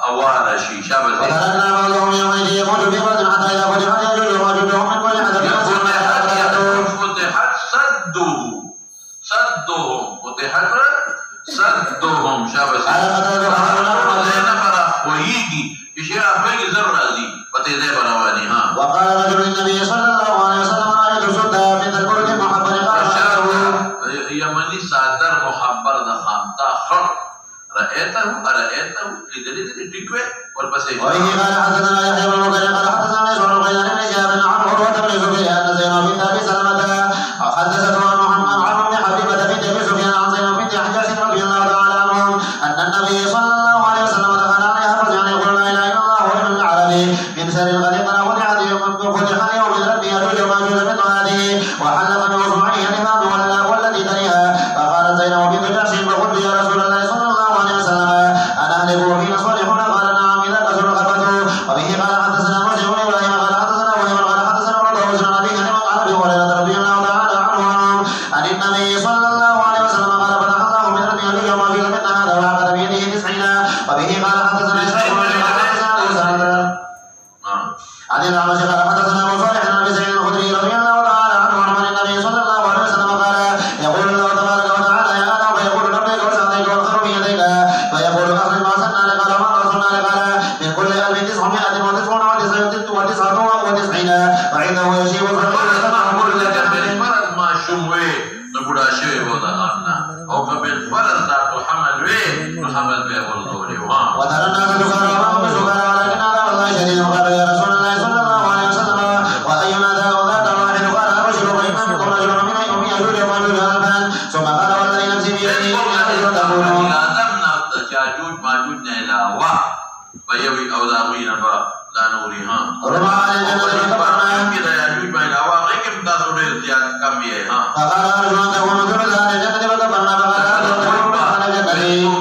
أوارز شيء شاف وتركنا بعضهم يومئذ يموت في فرد حتى إذا فتحت يجوز وجودهم من كل حدث فتحت صدهم شاف ويجي شيء أفريقي زر رازي بتيجي براواني ها وقال رجل النبي صلى الله عليه وسلم رأيت سدى من البرج محبر يمني سادر محبر ده خامتا خر رأيته لدليل تكوي والبسيط وبه قال حدثنا يحيى بن بكر قال حدثنا يسوع بن بن شهاب عن عروة بن زبير أن زينب بنت أبي سلمة حدثته عن محمد عن أم حبيبة بنت أبي سفيان عن زينب بنت حجاج رضي الله تعالى عنهم أن النبي صلى الله عليه وسلم دخل عليها فرجعا يقول لا إله إلا الله وابن العربي من سر الغريق فتحت يوم ربي يجوج وماجوج من هذه وحلق بأصبعه الإمام والتي تليها فقالت زينب بنت جحش فقلت يا رسول الله صلى الله عليه وسلم أنا أهلك وفينا صالحون قال نعم إذا كسر الخبث وبه الأعمش قال حدثنا أبو صالح عن أبي سعيد الخدري رضي الله تعالى عنه عن النبي صلى الله عليه وسلم قال يقول الله تبارك وتعالى يا آدم فيقول لبيك وسعديك والخير بيديك فيقول أخرج ما صنع لك قال ما رسولنا لك قال من كل 1999 وعنده يشيب الفقير ما شوي نبدا شيء ولا أنا أو قبل فرض ذات حمل محمد به والدولي وترى الناس سكارى وهم سكارى ولكن عذاب الله شديد قالوا يا رسول الله صلى الله عليه وسلم وأينا ذاك الواحد قال أبشر فإن منكم رجل من يوم يجوج وماجوج ألفا ثم قال والذي نفسي بيده تقولون لازمنا تجاجوج ماجوج نيلاوا ويوي أولاوين لا نوريها رمى على الجنة كده يجوج نيلاوا غير كم تدور زيادة كم يها فقال أرجو أن تكونوا ثلث أهل الجنة وكفرنا فقال أرجو أن تكونوا أهل الجنة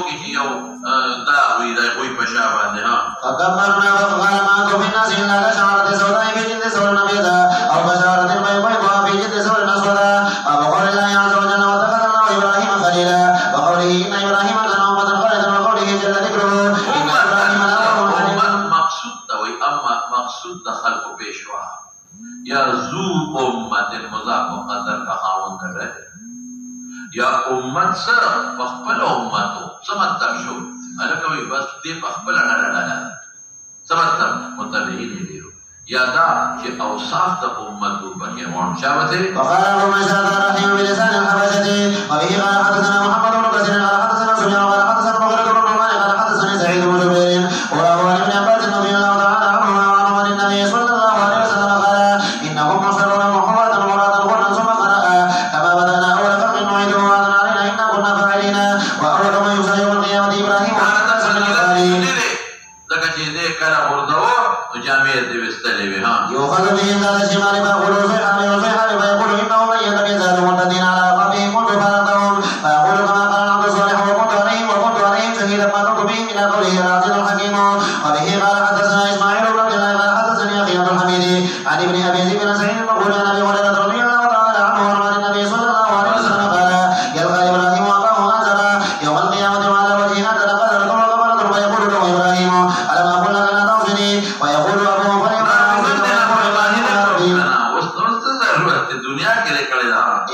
فكبرنا فقال ما أنتم في الناس إلا كشعرة سوداء في جلد سور بيضاء أو كشعرة بيضاء في جلد سور أسودا وقول الله عز وجل واتخذ الله إبراهيم خليلا وقوله إن إبراهيم كان أمة قانتا وقوله جل ذكره إن إبراهيم لأواه حليم مقصود خلق بيشوا يا ذو أمة مضاف مقدر كخاون ده يا أمة سر بخبل أمته سمتم شو أنا كوي بس دي بخبل أنا سمتم متبعين ديرو يا دا شيء أوصاف ده أمته بني وان شابته وقال أبو مسعود الرحيم بلسان الحبشة وبه قال حدثنا محمد بن كثير قال حدثنا سفيان قال حدثنا مغيرة بن نعمان قال حدثني سعيد بن جبير وأبو ابن عباس رضي الله تعالى عنهما وعن النبي صلى الله عليه وسلم قال إنكم مصرون محمدا مرادا غرا ثم قرأ كما بدأنا أول خلق نعيده وعدا علينا إنا كنا فاعلين وأول من يحشى يوم القيامة إبراهيم يؤخذ به ذات الشمال فيقول صيحة فيقول إنه من يتق زادهم الذين على أعقابهم كنت فارقتهم فيقول كما قال العبد الصالح وكنت عليهم شهيدا ما كنت به من قوله العزيز الحكيم وبه قال حدثنا إسماعيل بن عبد الله قال حدثني أخي عبد الحميد عن ابن أبي ذئب بن سعيد المقبول عن أبي هريرة رضي الله تعالى عنه وعن النبي صلى الله عليه وسلم قال يلقى إبراهيم أباه آزرا يوم القيامة وعلى وجهه هكذا قدرة وقمرة فيقول له إبراهيم ألم أقل لك لا تعصني ويقول أبوه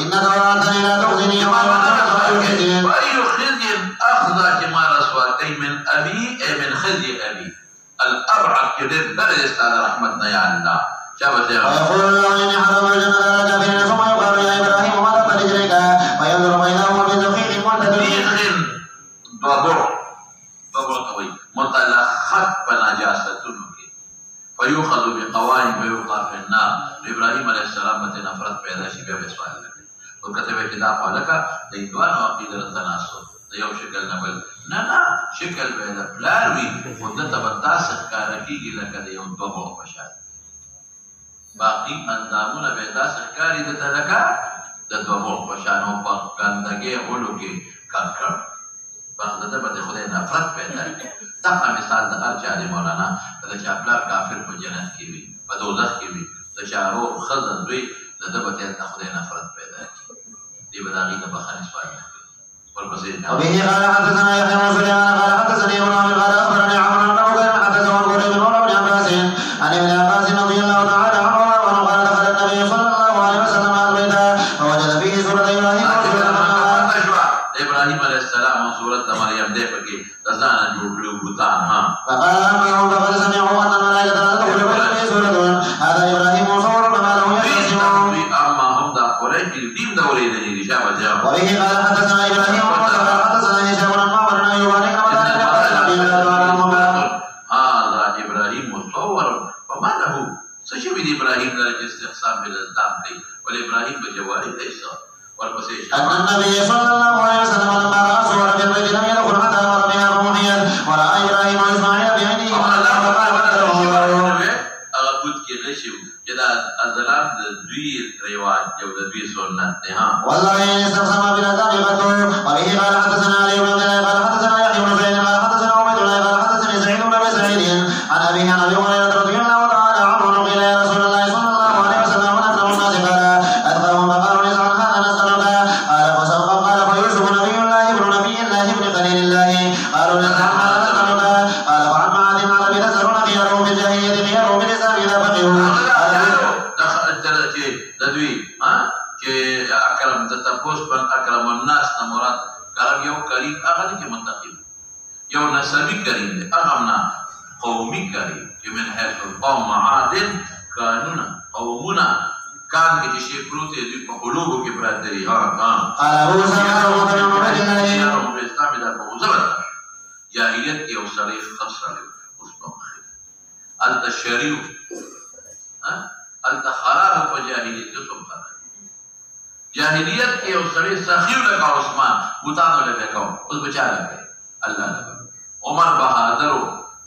إنك وعدتني لا تخزني يوم وأي خزي أخذك ما رسولتي من أبي من خزي أبي الأبعد كده درجة على رحمتنا يا الله ويقول له إني حرم الجنة على الكافرين ثم يقال يا إبراهيم ماذا تجريك فينظر بينهما في زقيق منتدب ضبع قوي متلخط بنجاسة فيؤخذ بقوائم ويوقع في النار إبراهيم عليه السلام نفرت پیدا شي بیا سوال لکه او کته کې دا خلکه د ایوان او عقیده تناسب د یو شکل نه بل نه شکل به د پلاروي او د تبدا سکار کیږي لکه د یو دوه بشار باقي اندامونه به دا سکاري د تلکه د دوه بشار او په ګندګي اولو کې کار باندې به خدای نفرت پیدا کوي دا مثال د ارجاء مولانا د چاپلار کافر په جنت کې وي په دوزخ کې وي د شارو خزن دوی د دبته د خدای نفرت پیدا کوي دی بداغي د بخاري سوال ورپسې وبه قال حدثنا يحيى بن سليمان قال حدثني ابن عمرو قال اخبرني عمرو بن بكر حدثه عن قريب بن عباس عن ابن عباس رضي الله تعالى عنهما وانه قال دخل النبي صلى الله عليه وسلم البيت فوجد فيه سوره ابراهيم ابراهيم عليه السلام سوره مريم دې پکې ځان جوړ کړو بوتان ها فقال انهم فقد سمعوا ان الملائكه لا تدخل في سوره هذا ابراهيم مصور وما له يقسم اما هم دا قريش دين دوري دې اجابه جواب وبه قال حدثنا ابراهيم وقال حدثنا هشام بن عمر بن ايوب عن هذا ابراهيم مصور وما له سشوي ابراهيم درجه استقسام بالاسلام دي والابراهيم بجواري ليس أن النبي صلى الله عليه وسلم لما رأى صور في البيت لم يدخل حتى مر بها فمحيت ورأى إبراهيم وإسماعيل بعينه فقال أغبط كي غشو جدا الظلام دوي رواج جو دوي سنت والله إن استقسم بالأذان قدر وبه قال حدثنا علي بن عبد الله قال حدثنا يحيى بن سعيد قال حدثنا عبيد الله قال حدثني سعيد بن أبي سعيد عن أبيه عن أبي هريرة رضي الله تعالى عنه قيل يا رسول الله صلى الله عليه وسلم من أكرم الناس قال أتقاهم فقالوا قالوا نسأل ما نسألك قال فعن معاذ عن أبي تسألون خيارهم في الجاهلية خيارهم بالإسلام إذا فقهوا. أكرم تتبوس بن أكرم الناس نمرات كلام يوم كريم أغني كمنتقم يوم نسبي كريم أغمنا قومي كريم من حيث القوم عادل كانونا قومنا كان كشيء بروت يدي قلوبه كبرادري قال أبو سعيد رضي الله عنه الإسلام إذا بوزبط جاهلية يوصلي خسر أنت الشريف أنت خراب وجاهلية يوصل خراب جاهلیت کے اسرے سخیو لگا عثمان بوتانو لگا اس بچا لگا اللہ عمر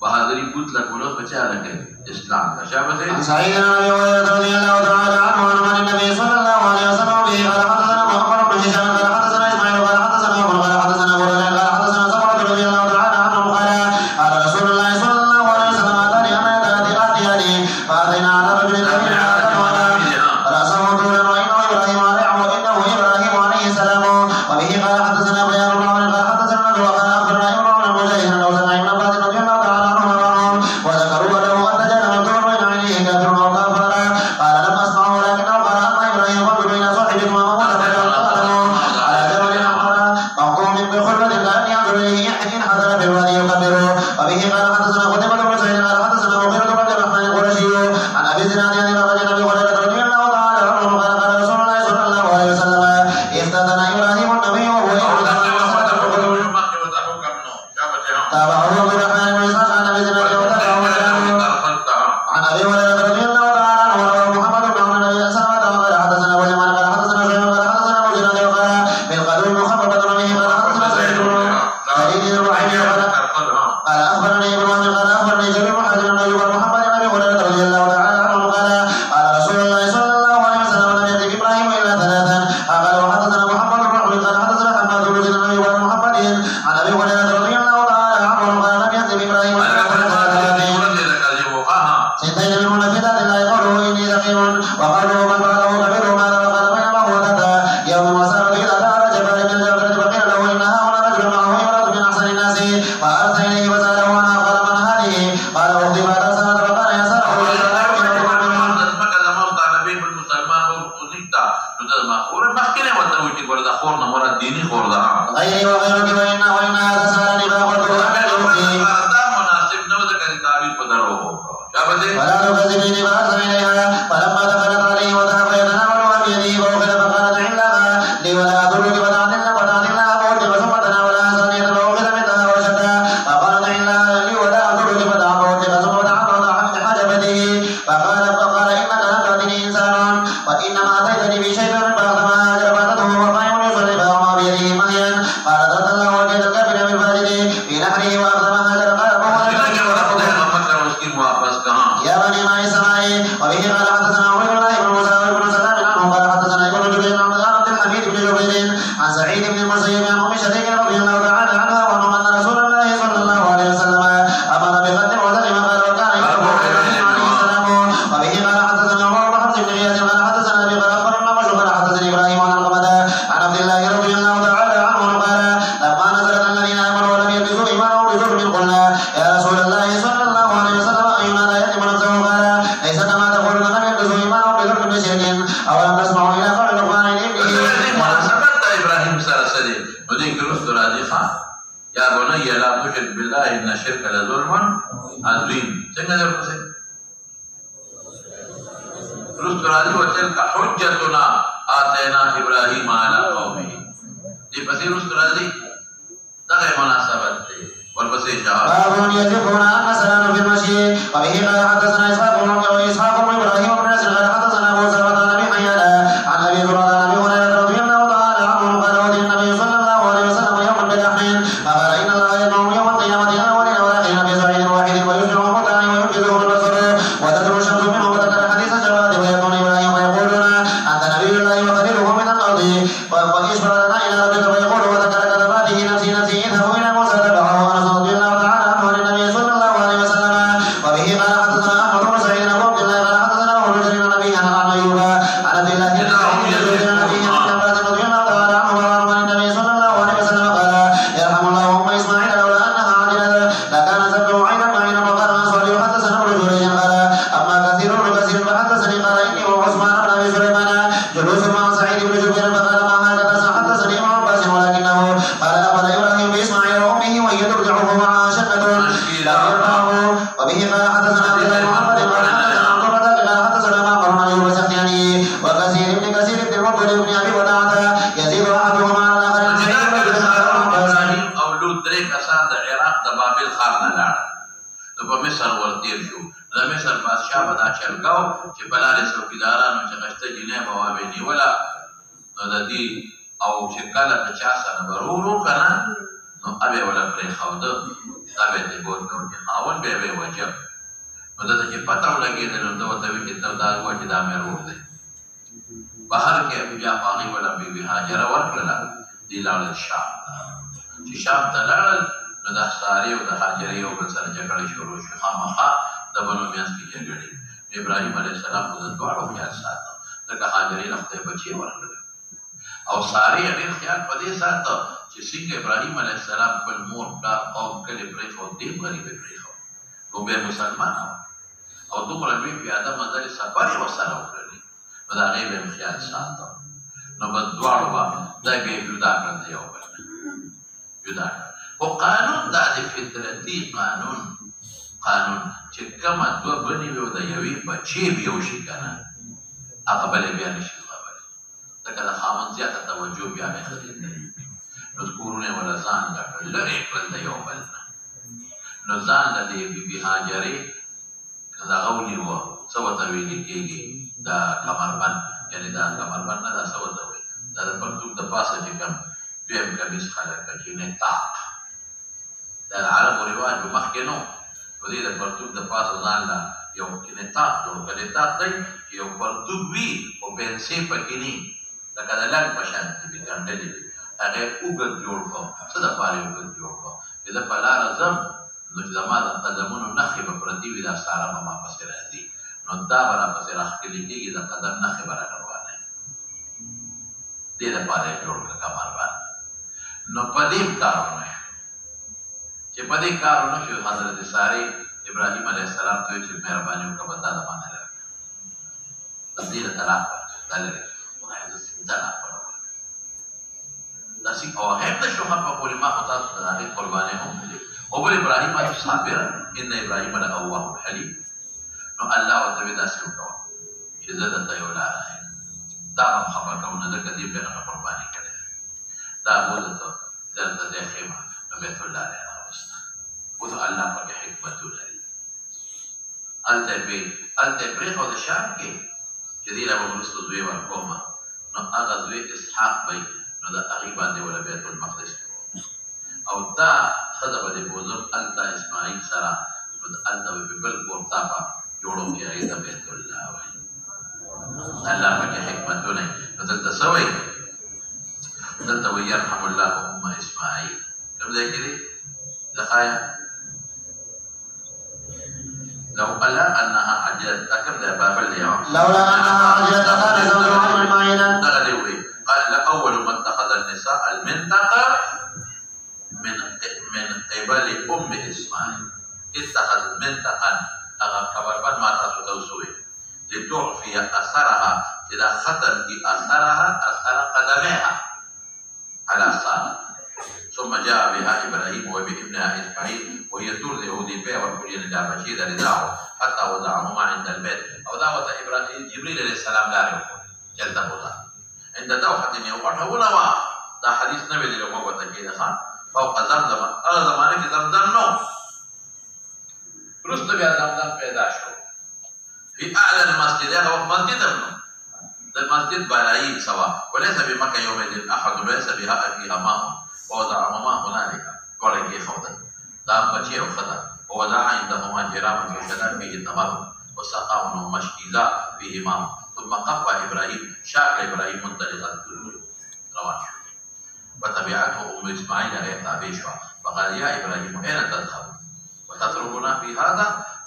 بہادری بوت لگا اس بچا لگا اسلام کا شابت ہے سعيدنا أبي هريرة رضي الله تعالى عنه عن النبي صلى الله عليه وسلم به قال حدثنا محمد بن هشام قال حدثنا إسماعيل قال حدثنا أبو قال حدثنا أبو رجاء قال حدثنا سمرة رضي الله تعالى عنه قال رسول الله صلى الله عليه وسلم أتاني أما آتياني فأتينا على رجل أمين رأسه طولا وإنه إبراهيم وبه قال حدثنا بيان بن عمر قال حدثنا ابي وقال اخبرنا ابن بن مجاهد انه سمع ابن عباس رضي الله تعالى عنهما وذكروا له ان جاء مكتوب بين عينيه كافر او كافرا قال لم اسمعه ولكنه قال اما ابراهيم فانظر الى صاحبكما وموت فجعلوا على جبل احمر مقطوم بخلة كان ينظر اليه حين حضر في الوادي يكبره وبه قال حدثنا قتيبة بن سعيد قال حدثنا مغيرة بن عبد الرحمن القرشي عن ابي زناد عن ابي هريرة رضي الله تعالى عنه قال قال رسول الله صلى الله عليه وسلم افتتن ابراهيم النبي وهو تابعه عبد الرحمن بن اسحاق عن ابي زناد عن ابي هريره رضي الله تعالى عنه وروى محمد بن عمرو النبي صلى الله عليه وسلم قال حدثنا ابو اليمان قال حدثنا شعيب قال حدثنا ابو زناد وقال بالقدوم مخففه به قال حدثنا سعيد بن سعيد الرحيمي قال اخبرني ابن وهب قال اخبرني جابر بن حازم بن ايوب عن محمد بن ابي هريره رضي الله تعالى عنه قال قال رسول الله صلى الله عليه وسلم لم يأت ابراهيم الا ثلاثا قال وحدثنا محمد بن عمرو قال حدثنا حماد بن زيد بن ايوب عن محمد عن ابي هريره رضي الله تعالى عنه قال لم يأت ابراهيم الا ثلاثا سنتين منهن في ذات الله قوله اني سقيم وقوله من فعله كبيره ماذا وقال بينما هو ذات يوم وسار به ذات على جبل من الجبل فقيل له ان هؤلاء رجل معه امراه من احسن الناس فارسل اليه وساله عنها قال من هذه؟ قال اختي بعد سنه فقال يساره غيري وغيرك وإن هذا سارني فأخذ ولا تكذبيني فأرسل إليها فلما دخلت عليه وذهب يتناولها بيده فأخذ فقالت علها لي ولا أضرك فتعطلها فألتق ثم تناولها ثانية فأخذ منها وشدها فقالت علها لي ولا أضرك فألتق ثم تعرض حجبته فقال إنك لم تأتني إنسان وإنما أتيتني بشيء من بعض ما هاجر فاتته وقائم يصلي فأومى بيده مهيا قال ذات الله وكيد الكافر من فاجره في نحره وأخذ ما هاجر قال يا بني معي سماعي وبه قال حدثنا عبيد الله بن موسى وابن سلام عنه قال حدثنا ابن جبير عن عبد الحميد بن جبير عن سعيد بن المسيب عن ام شريك رضي الله تعالى عنها وعنه ان رسول الله صلى الله عليه وسلم امر بقتل وسلم قال وكان يحب عليه السلام وبه قال حدثنا عمر بن حفص بن غياث قال حدثنا ابي قال اخبرنا مشهور قال حدثني ابراهيم عن القمدة عن عبد الله رضي الله تعالى عنه قال لما نزلت الذين امنوا ولم يلبسوا ايمانهم بظلم قلنا يا رسول الله صلى الله عليه وسلم اينا لا يتم نفسه قال ليس كما تقول لم يلبسوا ايمانهم بظلم بشرك اولم تسمعوا الى قول لقمان ابراهيم سرسدي وديك رسل راجحا يا بني لا تشرك بالله ان الشرك لظلم عظيم سنجد رسل راجح وتلك حجتنا آتينا ابراهيم على قومه دي پسې رسل راجح دغه مناسبت دی والبسيط باب يذكرون أن سلام في المشي وبه قال حدثنا إسحاق بن إبراهيم بن نصر قال حدثنا أبو سلمة عن أبي حيان عن أبي هريرة عن أبي هريرة رضي الله تعالى عنه قال أوتي النبي صلى الله عليه وسلم يوما بلحم فقال إن الله يدعوهم يوم القيامة الأولين والآخرين في صعيد واحد ويسمعهم الثاني وينقذهم البصر وتدنو الشمس منه وذكر حديث الجواد ويكون إبراهيم ويقولون أنت نبي الله وخليله من الأرض واشفع لنا إلى ربك فيقول وذكر كتباته نفسي اذهبوا إلى موسى تبعه رضي الله تعالى عنه عن النبي صلى الله عليه وسلم وبه قال حدثنا احمد بن سعيد لګاو چې بلاره څوکیدارانو چې غشته جنې به وابې نیوله نو د دې او چې کله د چا سره به ورو که نه نو ابې وله پرېښوده دا به یې ته ګوت کړو چې خاوند به یې وجه نو ده ته چې پته ولګېده نو ده ورته وي چې ته دا ووایه چې دا مې ورور دی بهر کې بیا په هغې وله بیبي هاجره ورکړله دې لاړل شام ته چې شام ته لاړل نو د سارې او د هاجرې یو بل سره جګړې شروع شوې خامخا د بنو منځ کې جګړې ابراهیم علیه السلام خو د دواړو خیال ساته ځکه هاجرې نه خدای بچې ورکړل او سارې ډېر خیال په دې ساته چې څنګه ابراهیم علیه السلام خپل مور پلار قوم کلي پرېښود دې غریب یې پرېښود نو بیا مسلمان او دومره لوی پیاده مزلې سفر یې ورسره وکړلې نو د هغې به یې خیال ساته نو بس دواړو به دا به یې جدا کړل د یو بل نه جدا کړل خو قانون دا د فطرتي قانون چې کومه دوه بنې وي او د یوې بچې به یو شي که نه هغه بلې بیا نه شي زغملی ځکه د خاوند زیاته توجه بیا مې ښځې کوي نو کورونه یې وله ځان ګټل لرې کړل د یو بل نه نو ځان له دې بیبي هاجرې دغه ونیوه څه ورته ویلې کېږي دا کمربند یعنې دا کمربند نه دا څه ورته وایي دا د پرتوګ د پاسه چې کوم دویم کمیس خلک چې نطاق دا د عربو رواج مخکې نو په دې د پرتوګ د پاسه ځان له یو نطاق جوړ کړه نطاق دی چې یو پرتوګ وي خو پنسې پکې نه لکه د لنګ په شان کې وي ګنډلې وي هغه یې اوږد جوړ کړو څه دپاره یې اوږد جوړ کړو چې زه په لاره ځم نو چې زما د قدمونو نښې به پرتې وي دا ساره به ما پسې راځي نو دا به را پسې راښکلې کېږي د قدم نښې به را روانه وي دې دپاره یې جوړ کړه کمربند نو په دې کار ونه شو چې په دې کار ونه شو حضرت سارې ابراهیم علیه السلام ته ویل چې مهرباني وکړه به دا د ما نه لرې کړه بس دې له طلاق دا لرې خدایه زه طلاق به راولم داسې او هم نه شو خفه پورې ما خو تاسو ته د هغې قربانۍ هم ویلې او بل ابراهیم صابره ان ابراهیم لأواه حلیم نو الله ورته ویل داسې وکړه چې زه درته یو لاره ښیم دا به خفه کوم نه ځکه دې بیا نه قرباني کړې دا بو درته زه درته ځای ښیم نو بیت الله نه یې راوسته اوس الله پکې حکمتونه لري هلته یې پرېښوده شام کې چې دې له به وروسته زوی ورکومه نو هغه زوی اسحاق به نو د هغې باندې وله بیت المقدس او دا ښځه به دې بوزم هلته اسماعیل سره نو هلته به بل کور تاپه جوړو چې هغې ته بیت الله وایي الله پکې حکمتونه نو دلته څه وایي دلته وایي یرحم الله ام اسماعیل کوم ځای کې دی زخایا لو قال انها حجت كم ده بابل اليوم لولا انها حجت كان زوجها اجمعين تغلوي قال اول ما اتخذ النساء المنطقه من قبل ام اسماعيل اتخذ منطقا اغا كبربان ما تسوي لتعفي اثرها اذا خطر اثرها اثر قدميها على صالح ثم جاء بها ابراهيم وبابنها اسماعيل وهي ترضع ذبيحه والكلين الى بشير رضاعه حتى وضعهما عند البيت او دعوه ابراهيم جبريل عليه السلام لا يقول جلد بوضع عند دوحه يوقعها ونوى دا حديث نبي دي لو تكيد خان فوق زمزم هذا زمانه کې زمزم نو رست بیا زمزم پیدا شو في اعلى المسجد هذا مسجد ابنه المسجد بلايين سواء وليس بمكة يومئذ احد وليس بها فيها ماء ووضع ماء هنالك ولكن خوضا دا بچي او خدا ووضع عندهما جرام وشدار فيه التمر وسقاهما مشكيزا فيه ماء ثم قفى ابراهيم شاك ابراهيم منطلقا روان شو وتبعته ام اسماعيل عليه تابيشها فقال يا ابراهيم اين تذهب وتتركنا في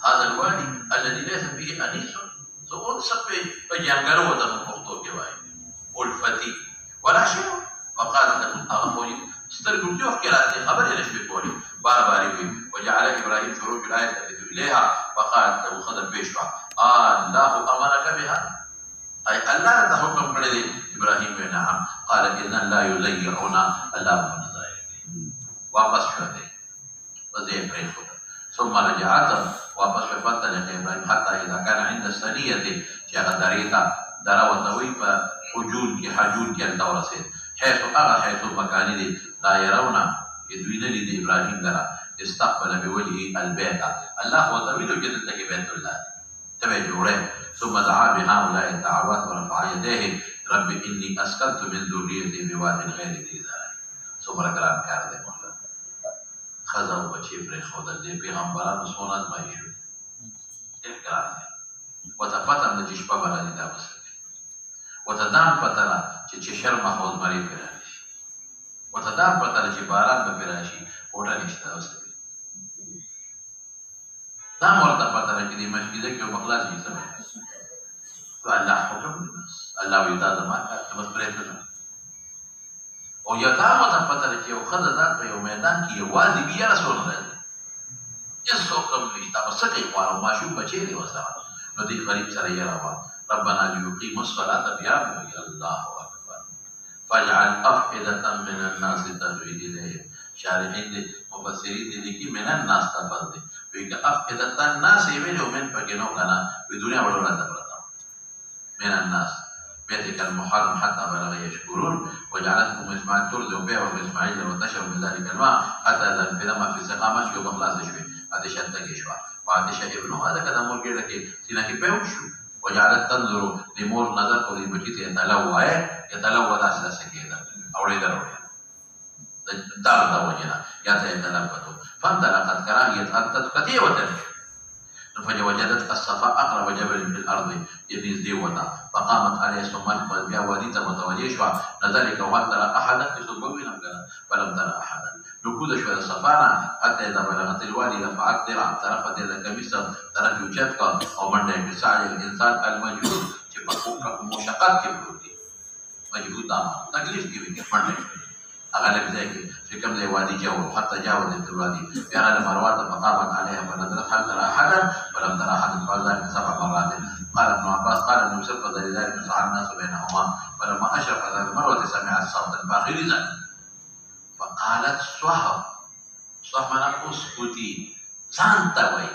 هذا الوادي الذي ليس فيه انيس سقول سبي فجانغرو ودم پختو کې وای الفتي ولا شيء وقال لكم اغفوني استرجو جو كلاتي خبر نشوي قولي بارباري وجعل ابراهيم خروج الايه تلفت اليها فقال له خذ بيشوا الله امرك بها اي الله ته حکم کړی دی ابراهيم نعم قال ان لا يضيعنا الله نظر واپس شو دی وزي پرېښود ثم رجعت واپس فتل ابراهيم حتى اذا كان عند الثنيه چې هغه درېتا دراوتوي په حجون کې التورسید حيث مكان دي لا يرون يدوين لدي ابراهيم لرا استقبل بوجهه البيت الله وتويل جدد لك بيت الله تبع جوره ثم دعا بهؤلاء الدعوات ورفع يديه رب إني أسكنت من ذريتي بواد غير ذي زرع. څومره ګران کار دی مولا. ښځه او بچي پرېښودل دې پیغمبرانو څونه ازمایي شو، ډېر ګران دی. ورته پته هم ده چې شپه به راځي دا به څه کوي. ورته دا هم پته ده چې شرمه خو زمري پرې راشي. ورته دا هم پته ده چې باران به پرې راشي کوټه نشته او څه کوي. دا هم ورته پته ده چې دې مسجده کې به خلاص وي څه به الله حکم دی بس. الله وایي دا زما کار ته بس پرېږده ځه. او یا دا هم ورته پته ده چې یو ښځه دا په یو میدان کې یوازې وي یاره څونه راځي، هېڅوک هم نشته، به څه کوي خو هغه ماشوم بچی دی ورسره. نو دې غریب سره یې راوړه ربنا لیقیموا الصلاة بیا وایي الله اکبر فاجعل افئدة من الناس تهوی الیهم. شارحین دي مفسرین دي لیکي من الناس تفضل دي وایي که افئدة الناس یې ویلي او من پکې نو که نه وایي دنیا وړو راته پرته من الناس بيتك المحرم حتى بلغ يشكرون وجعلتكم اسماعيل ترزق بها واسماعيل وتشرب بذلك الماء حتى اذا انفذ ما في السقامه شو بخلاص شوي هذا شتك شوي وهذا ابنه هذا كذا مور كده كي سينك بيوشو وجعلت تنظر لمور نظر قولي بجيت يتلوى داس كده اوري دروي دار دوجنا يتلبتو فانطلقت كراهيه ان تتقتي وتنشو فوجدت الصفا اقرب جبل في الارض يديز ديوتا فقامت عليه ثم اقبل بها وديتا متوجه شوى ذلك وهل ترى احدا في سبوي فلم ترى احدا ركود شوى الصفانا حتى اذا بلغت الوادي رفعت درع طرف دير كميسر طرف يوجدك او من بسعي الانسان المجهود مشقات كبروتي مجهود داما تكليف كبير من أغلب ذلك في كم ذي وادي جو حتى جاوزت الوادي يعني لما روات فقامت عليها فنزلت هل ترى أحدا فلم ترى أحدا قال ذلك 7 مرات. قال ابن عباس قال النبي صلى الله عليه وسلم لذلك فسعى الناس بينهما فلما أشرف ذلك المروة سمعت صوتا باخرزا فقالت صح من اسكتي زانتا وي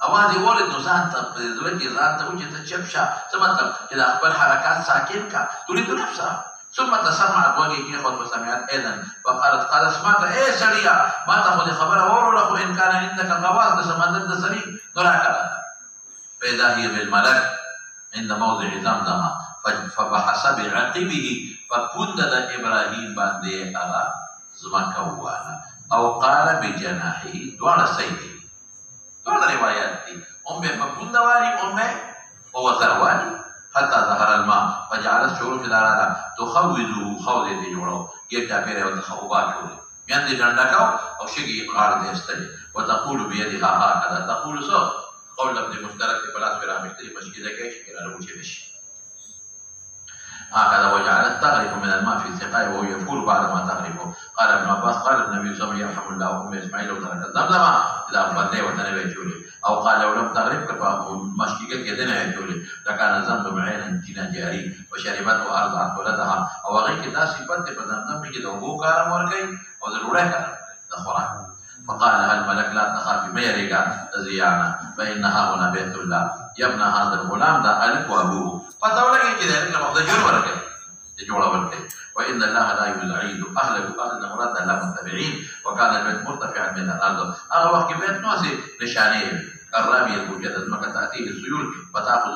اوازي ولد نو زانتا بذلك زانتا وجه تشبشا ثم إذا أقبل حركات ساكن تريد نفسها ثم تسمعت وجهي إخوة فسمعت أيضا وقالت قد سمعت إيه سريع ما تأخذ خبره ورلخ إن كان عندك غواص لسمدد سريع نراك فإذا هي بالملك عند موضع زمزم فبحث بعقبه فكندد إبراهيم باندي أغا زمكوانا أو قال بجناحه دوار سيده دوار روايات دي أمي فكندوالي أمي ووزروالي حتى ظهر الماء فجعلت شروع في دارها تخوذه خوذ دي جوړو ګټه پیره او تخوبا جوړي میان دي ډنډکاو او شګي غار دي استلي وتقول بيدها هكذا تقول سو قول ابن مشترك في بلاس في رامشتري مشكله کې چې راو شي بشي هكذا وجعلت تغرف من الماء في سقايه وهو يفور بعد ما تغرفه. قال ابن عباس قال النبي صلى الله عليه وسلم يرحم الله ام اسماعيل وترك زمزم اذا فضي وتنبي جولي او قال لو لم تغرفك فمشكك يدنا جولي لكان زمزم عينا جنا جاري وشربته ارضعت ولدها او غير كذا صفات فزمزم كده وهو كارم ورقي او ضروري كارم دخوران. فقال الملك لا تخافي ما يريقا تزيانا فإنها هنا بيت الله يا ابن هذا الغلام ده ألك وأبوه فتولى كده لك لما جور ورقه يجور ورقه وإن الله لا يزعيد أهله أهل مراد الله متبعين وكان البيت مرتفعا من الأرض أغا وقت بيت نوسي نشانيه الرامي المجدد مكة تأتيه السيول فتأخذ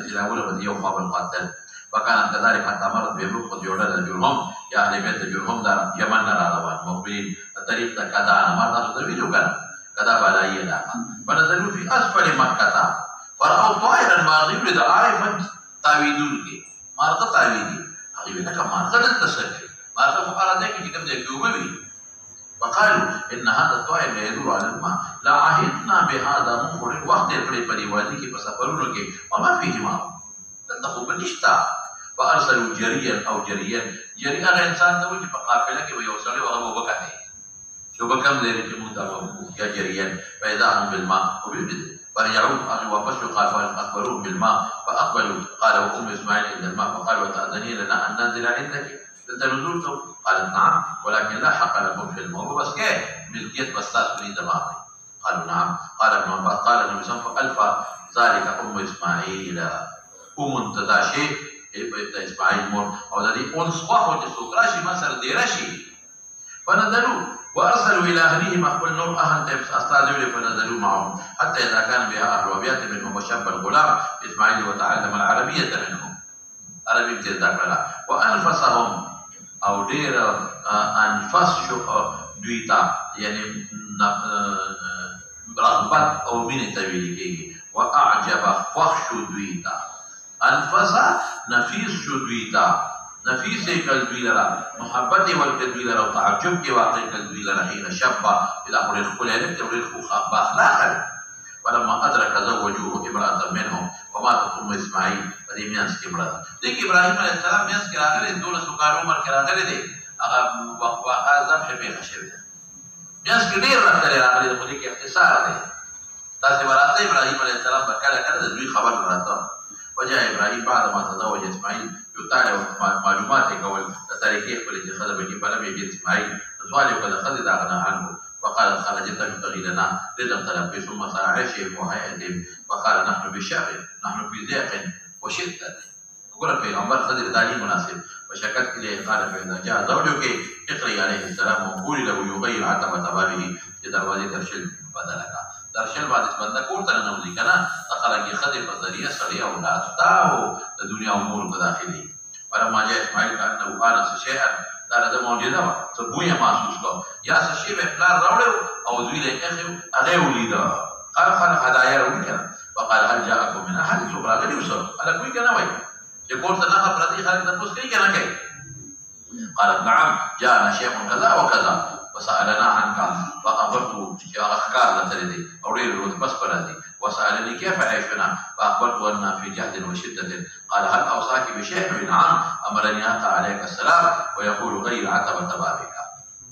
سلاوله وديه خاب القاتل فكانت كذلك حتى مرت بمرقة جولة الجرهم يا أهل بيت الجرهم دار يمن نرادوان مؤمنين الطريق كذا أنا ما تدريبه كان كذا بلاي لا فنزلوا في أسفل مكة فرأوا طائرا ما غير عارفا تاويدون كي مارقة تاويدي أغيب لك مارقة التسكي مارقة مقارنة كي كم يكتوبه فقالوا إن هذا الطائر لا يدور على الماء لا عهدنا بهذا مخر وقت القريب لواديك فسافروا لك وما فيه ماء تدخل بالنشتا فأرسلوا جريا أو جريا أغا إنسان توجه فقافلك ويوصلي وغبوا بكته شو بكم ذلك مدابه يا جريا فإذا هم بالماء وبالبدء فرجعوا أخي وفشوا قال فأخبروهم بالماء فأقبلوا قال وأم إسماعيل عند الماء فقال وتأذني لنا أن ننزل عندك قلت نزلتم قالت نعم ولكن لا حق لكم في الماء بس كيف ملكية بساس من دماغي قالوا نعم قال ابن عباس قال النبي صلى الله عليه وسلم ألف ذلك أم إسماعيل ومنتدى شيء إسماعيل مور أو ذلك أنصفه جسوك راشي مصر دي راشي فنزلوا وارسلوا الى اهلهم اقبل نور اهل تبس استاذوا فنزلوا معهم حتى اذا كان بها اهل وبيات منهم وشاب الغلام اسماعيل وتعلم العربيه منهم عربي تذكرها وانفسهم او دير انفس شو دويتا يعني رغبت او من التويل واعجب فخش دويتا انفس نفيس شو دويتا نفيس كالدوي لرا محبتي والكالدوي لرا وتعجب كي واقعي كالدوي لرا حين شابا إلى أمر الخل علمت أمر الخل بأخلاقه ولما أدرك زوجوه امرأة منهم وماتت أم إسماعيل فدي ميانس امرأة ديك إبراهيم عليه السلام ميانس كراغلي دولة سكار عمر كراغلي دي أغا وقال ذبح في خشبه ميانس كدير رفتلي راغلي خديك اختصار دي تاسي برات إبراهيم عليه السلام بكالا كده دوي خبر براتا وجاء إبراهيم بعد ما تزوج إسماعيل يطالع معلوماتك والتاريخية التي خذ به فلم يجد إسماعيل سؤاله قد خذ أغنى عنه فقال خرجت تبتغي لنا رزق تلقي ثم صار عيشهم وحياتهم وقال نحن بشر نحن في ضيق وشدة يقول في عمر خضر دالي مناسب وشكت إليه قال فإذا جاء زوجك اقري عليه السلام وقولي له يغير عتبة بابه لدروازة درشل بدلك درشل بعد اسمه كورت لنا وذيكنا تخرج خضر بصرية صرية ولا أستاه الدنيا أمور بداخله ولما جاء إسماعيل كأنه آنس شيئا قال ده موجوده تبويه محسوس کو یا شی به پلان راوړو او دوی له اخر هغه ولیدا قال خلق هدايا وکړه وقال هل جاءكم من احد صبر غدي وصل على کوئی کنه وای چې کوړه نه پردي خلک د پوس کوي کنه کوي قالت نعم جاءنا شيخ كذا وكذا وسألنا عنك فأخبرته أخكار لتردي أريد بس بلدي وسألني كيف عيشنا فأخبرته أننا في جهد وشدة قال هل أوصاك بشيء؟ نعم أمرني أتى عليك السلام ويقول غير عتبة بابك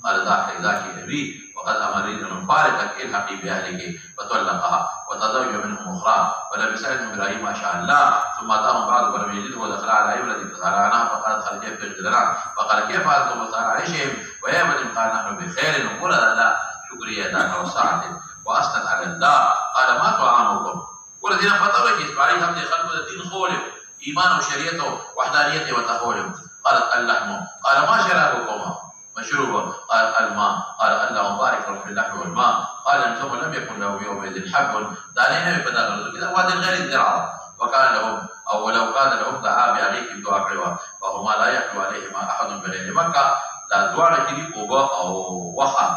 قال ذاك أبي وقد أمرني أن أفارقك الحقي بأهلك فطلقها وتزوج منهم أخرى ولبس ابن إبراهيم ما شاء الله ثم أتاهم بعض ولم يجده ودخل على ابنتي فسأل عنها فقالت خرجت بغدران فقال كيف أنتم وسأل عيشهم ويا من قال نحن بخير وقل لا شكري ذاك وساعة وأسند على الله قال ما طعامكم والذين فتروا إسماعيل هم خلق الدين خولهم إيمان وشريعته وحدانيته وتخولهم قالت اللحم قال ما شرابكما مشروبا قال الماء قال اللهم بارك في اللحم والماء قال ثم لم يكن له يومئذ حب دانينا بفداء كذا واد غير الزراعه وكان لهم او ولو كان لهم دعاء عليهم دعاء فهما لا يخلو عليهما احد بغير مكه لا دعاء كذي او وخا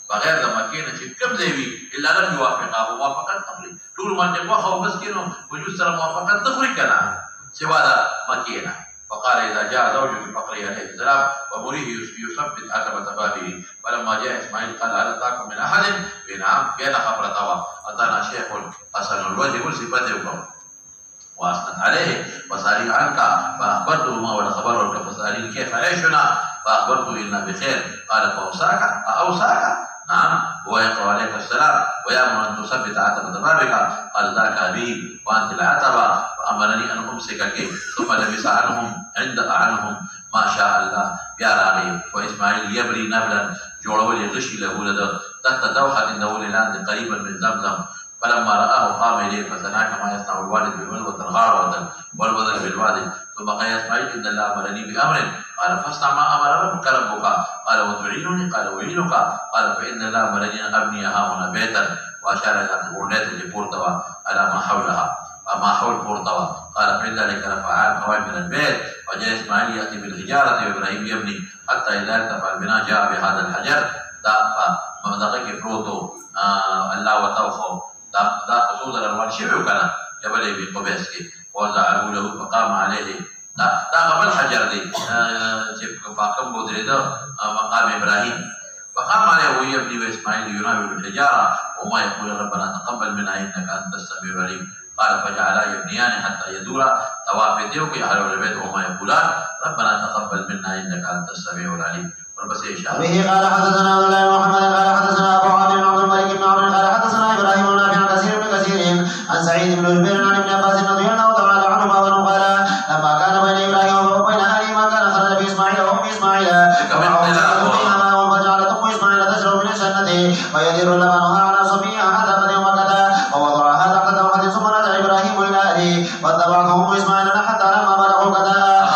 بغير لما كان كم زيوي الا لم يوافقها موافقه تقري طول ما وخا ومسكينه وجوز موافقه تقري كلام سوى مكينه فقال إذا جاء زوجك فقري عليه السلام ومريه يثبت عتبة بابه فلما جاء إسماعيل قال هل أتاكم من أحد؟ نعم بين خبرته أتانا شيخ حسن الوجه صفته وأثنت عليه فسألني عنك فأخبرته ما هو الخبر فسألني كيف عيشنا فأخبرته إنا بخير قال فأوصاك نعم هو يقرأ عليك السلام ويأمر أن تثبت عتبة بابك قال ذاك أبي وأنت العتبة فأمرني أن أمسكك ثم لبس عنهم ما شاء الله يا راغي وإسماعيل يبري نبلا جوړول غشي له ولد تحت دوحة دولان قريبا من زمزم فلما رآه قام إليه فصنع كما يصنع الوالد بالولد والغار والولد بالوالد ثم قال إسماعيل إن الله أمرني بأمر قال فاصنع ما أمر ربك قال وتعينني قال أعينك قال فإن الله أمرني أن أبني هاهنا بيتا وأشار إلى الغرنات لبورتوا على ما حولها وما حول بورتوا قال فإن ذلك رفع القواعد من البيت وجاء إسماعيل يأتي بالحجارة وإبراهيم يبني حتى إذا ارتفع البناء جاء بهذا الحجر فمدقك بروتو الله وتوخو دا خصوصا الألوان شبه وكان جبل بقبيسكي وضعه له فقام عليه دا قبل حجر دي فاقم بودريده مقام إبراهيم فقام عليه وهو يبني وإسماعيل يناول بالحجارة وما يقول ربنا تقبل منا إنك أنت السميع العليم قال فجعلا يبنيان حتى يدورا طواف يديك يحلون البيت وما يقولان ربنا تقبل منا إنك أنت السميع العليم به قال حدثنا عبد الله بن محمد قال حدثنا أبو عامر بن عبد الملك بن عمرو قال حدثنا إبراهيم بن نافع عن كثير عن سعيد بن جبير عن ابن عباس رضي الله تعالى عنهما وأنه قال لما كان بين إبراهيم وبين أهله ما كان خرج بإسماعيل وأم إسماعيل فجعلت أم إسماعيل تشرب من الجنة ويدير لبنها على صبيها حتى قدم مكة ووضعها تحت دوحة ثم رجع إبراهيم إلى أهله واتبعته أم إسماعيل حتى لما بلغوا كذا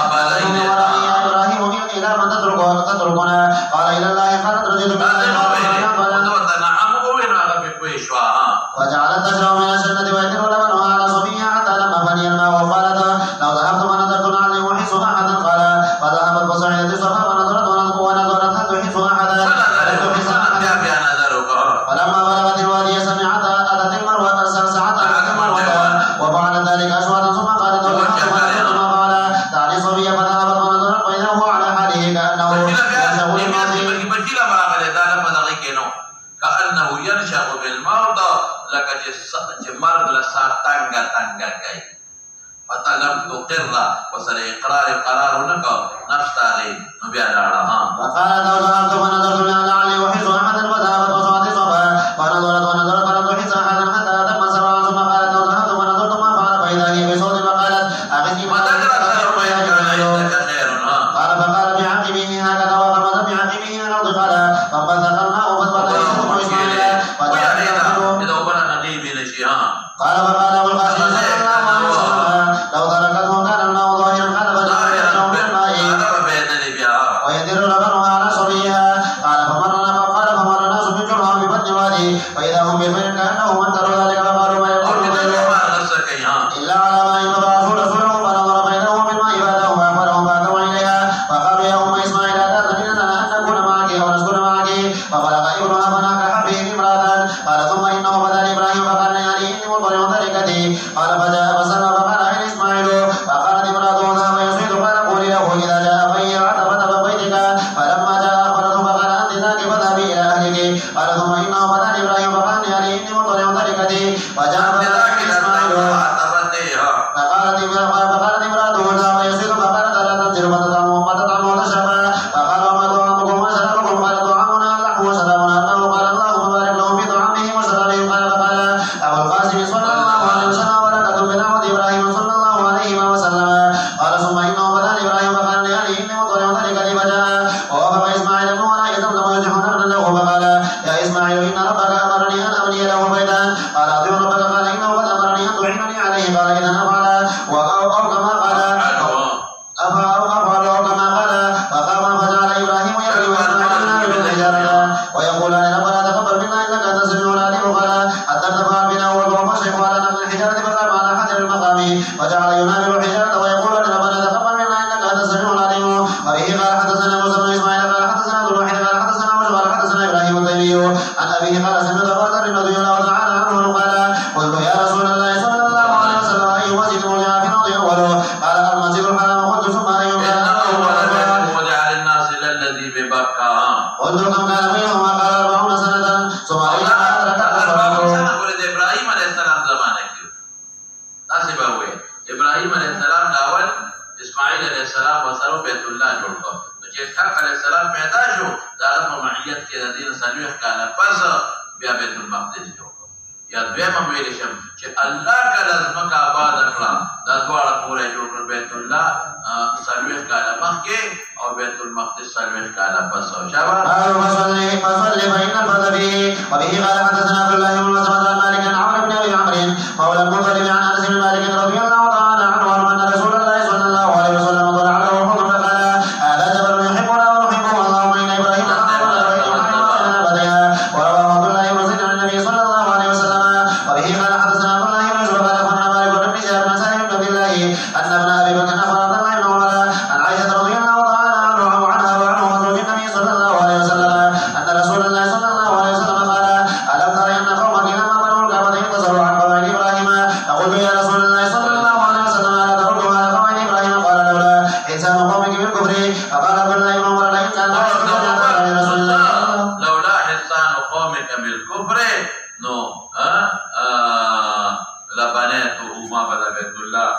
إبراهيم إلى من تتركنا قال إلى الله قالت رجل تقر وسر قرار نکو نفس تاغي نبي على فقالت لو ذهبت فنظرت لعلي أحس أحدا فذهبت وصعدت صفا فنظرت فلم تحس أحدا حتى أتم سبعا ثم قالت لو ذهبت فنظرت ما فعل فإذا هي بصوت فقالت أغثني ما تدرى خير ما يكون عندك خير قال فقال بعقبه هكذا وغمز بعقبه الأرض قال فانبثق الماء فاثبت يوسف وإسماعيل قال فقال أبو القاسم صلى الله عليه وسلم لو تركته كان الماء ظاهرا قال فجعل يشرب من الماء ويدر لبنها على صبيها قال فمر الناس بالجرهم ببطن وادي فإذا هم بخير كأنهم انكروا ذلك فقالوا ما يقول إلا على ماء فبعثوا رسولهم فنظر بينهم بالماء فأتاه فأخبرهم فأتوا إليها فقالوا يا أم إسماعيل أتأذن لنا أن نكون معك أو نسكن معك فبلغ ابنها فنكح به امرأة قال ثم إنه بدا لإبراهيم فقال يعني إني مضطرب تركتي قال فجاء فسلم فقال أين إسماعيل فقالت امرأته ذهب يصيد قال قولي له إذا جاء فإن عتبت من بيتك فلما جاء أخبرته فقال أنت ذاك فاذهبي إلى أهلك قال ثم إنه بدا لإبراهيم فقال يعني إني مضطرب تركتي فجاء فقال إسماعيل فقالت امرأته ذهب يصيد فقالت لا تنزل فتطعم وتشرب فقال وما طعامكم وشرابكم قال طعامنا اللحم وشرابنا الماء قال اللهم بارك لهم في طعامهم وشرابهم قال فقال أبو القاسم صلى الله عليه وسلم بركة بدعوة إبراهيم صلى الله عليه وسلم قال ثم إنه بدا لإبراهيم فقال يعني إني مضطرب تركتي فجاء ووقف إسماعيل بن وراء زمزم يزح نبلا له فقال يا إسماعيل إن ربك أمرني أن أبني له بيتا قال أطيع ربك قال إنه قد أمرني أن تعينني عليه قال إذا أفعل أو كما قال فقام فجعل إبراهيم يبكي وإسماعيل ينابل الحجارة ويقولان ربنا تقبل منا إنك أنت السميع العليم قال حتى ارتفع بنا والقوم فشرقوا على نبل الحجارة فقام على حجر المقام وجعل ينابل الحجارة ويقولان ربنا تقبل منا إنك أنت السميع العليم وبه قال حدثنا موسى بن إسماعيل قال حدثنا عبد الواحد قال حدثنا موسى قال حدثنا إبراهيم التيمي عن أبيه قال سمعت أبا ذر رضي الله تعالى عنه قال قلت يا رسول الله صلى الله عليه وسلم أي مسجد وجع في الأرض أوله قال المسجد الحرام قلت ثم أي وجعل الناس إلى الذي ببكة قلت كم كان بينهما قال 40 سنة ثم أين أدرك إبراهيم عليه السلام زمانه كيو ناسب هو إبراهيم عليه السلام ناول إسماعيل عليه السلام وسرو بيت الله جوړ تو چې اسحاق عليه السلام پیدا شو دا په معیت کې د دین سلیح کاله پس بیا بیت المقدس جوړ یا دویمه ویل شم چې الله کله زمکه آباد کړه دا دواړه پورې جوړ کړ بیت الله سلیح کاله مخکې او بیت المقدس سلیح کاله پس او شابه فصلي بين الفضل وبه قال حدثنا عبد الله بن مسعود عن مالك عن عمرو بن ابي عمرو مولى المطلب عن انس بن مالك رضي الله تعالى عنه ان رسول الله صلى الله عليه وسلم طلع له الفضل فقال هذا جبل يحبنا ونحبه اللهم ان ابراهيم ورواه عبد الله بن زيد عن النبي صلى الله عليه وسلم وبه قال حدثنا عبد الله بن يوسف قال اخبرنا مالك بن شهاب بن سالم بن عبد الله ان ابن ابي بكر اخبر عبد الله بن عمر عن عائشه رضي الله تعالى عنها وعنه زوج النبي صلى الله عليه وسلم ان رسول الله صلى الله عليه وسلم قال الم تر ان قومك لما بنوا الكعبه انتصروا عن قواعد ابراهيم فقلت يا رسول الله صلى الله عليه وسلم الا تردوا على قواعد ابراهيم قال لولا انسان قومك بالكفر فقال عبد الله بن عمر لئن كان رسول الله لولا حسان قومك بالكفر نو لبنيته ما بدا بيت الله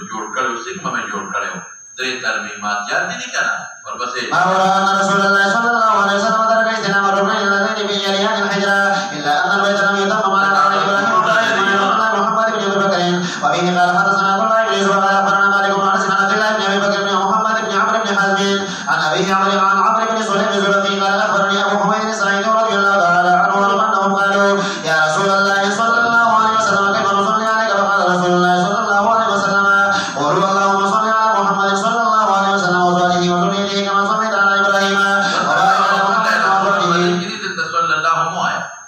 جوړ کړو څنګه مې جوړ کړو درې ترمیمات یاد دي کنه ورپسې ان رسول الله صلى الله عليه وسلم ترك استلام الركن الذين في جريان الحجره الا ان البيت لم يتم على ابراهيم محمد بن ابي بكر وبه قال حدثنا عبد الله بن يوسف قال اخبرنا مالك بن انس عن عبد الله بن ابي بكر بن محمد بن عمرو بن حزم عن ابيه عن عمرو بن سليم الزبقي قال اخبرني ابو حميد السعيد رضي الله تعالى عنه انهم قالوا يا رسول الله صلى الله عليه وسلم كيف نصلي عليك فقال رسول الله صلى الله عليه وسلم قولوا اللهم صل على محمد صلى الله عليه وسلم وزوجه وذريته كما صليت على ابراهيم وبارك على محمد وعلى صلى الله عليه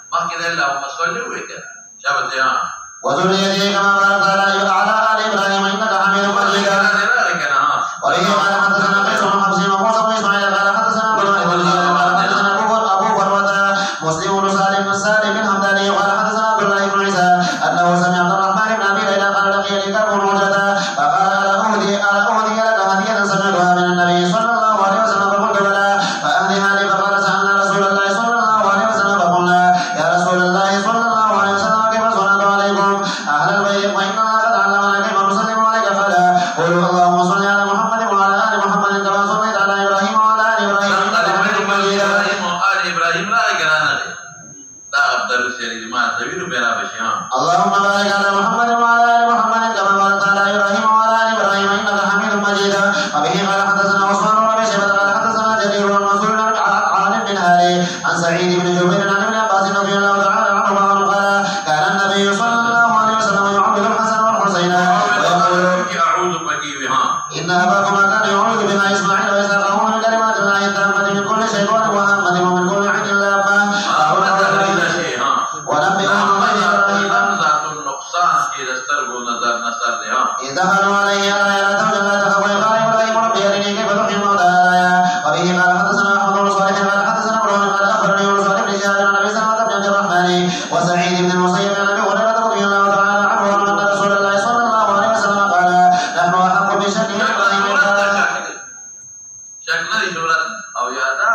بكي بها إن أباكما كان يعوذ بما إسماعيل وإسحاق من كلمات الله التامة من كل شيطان وهمة ومن كل عين لامة ونبئهم عن إبراهيم إذ دخلوا عليه الآية وجل تخوي قال إبراهيم ربي أرني كيف تحيي الموتى الآية وبه قال حدثنا أحمد بن صالح قال حدثنا إبراهيم قال أخبرني يونس بن شهاب عن أبي سلمة بن عبد الرحمن وسعيد بن المسيب عن أبي هريرة رضي الله تعالى عنه أن رسول الله صلى الله عليه وسلم قال نحن أحق بشك إبراهيم شكل شورت أو يادا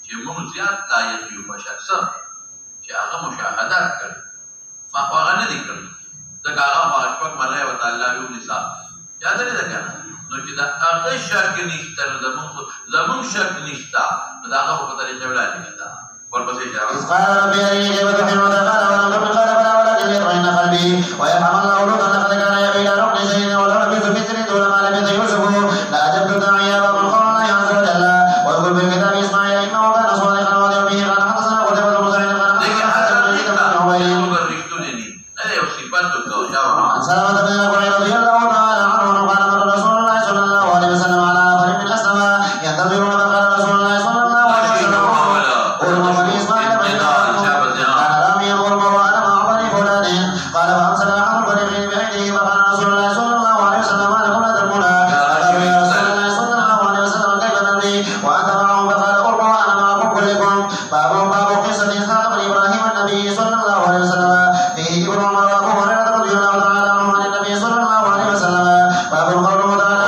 جمون زياد لا يجيب شخصا شاغا مشاهدات كر ما قوانا ذكر ذكاغا فاشفق مرأي وتعالى بيوم نساء يادا لذكا نوشدا أغي شك نشتا زمون شك نشتا نداغا فقطر شولا نشتا وربسي شاغا إذ قال ربي أرني كيف تحيي الموتى قال ولم تكن قال بلى ولكن ليطمئن قلبي ويرحم الله لوطا لقد كان يأوي إلى ركن شيء ولو لبثت في السجن طول ما لبث يوسف لأجبت داعي أباكم قول الله عز وجل واذكر في الكتاب إسماعيل إنه كان صادقا وعده به قال حدثنا قتيبة بن سعيد قال حدثنا حسن بن عيسى بن عبيد عن سلمة بن الأكوع رضي الله تعالى عنه قال مر رسول الله صلى الله عليه وسلم على نفر من أسلم ينتظرون فقال رسول الله صلى الله عليه وسلم أرمى بني إسماعيل بني كان راميا أرمى وأنا مع بني فلان قال فأمسك أحد الفريقين بأيديه فقال رسول الله صلى الله عليه وسلم ما لكم لا ترمون فقالوا يا رسول الله صلى الله عليه وسلم كيف نرمي وأنت معهم فقال أرمى وأنا معكم كلكم باب قصة إسحاق بن إبراهيم النبي صلى الله عليه وسلم فيه ابن عمر وأبو هريرة رضي الله تعالى عنهم عن النبي صلى الله عليه وسلم باب قوله تعالى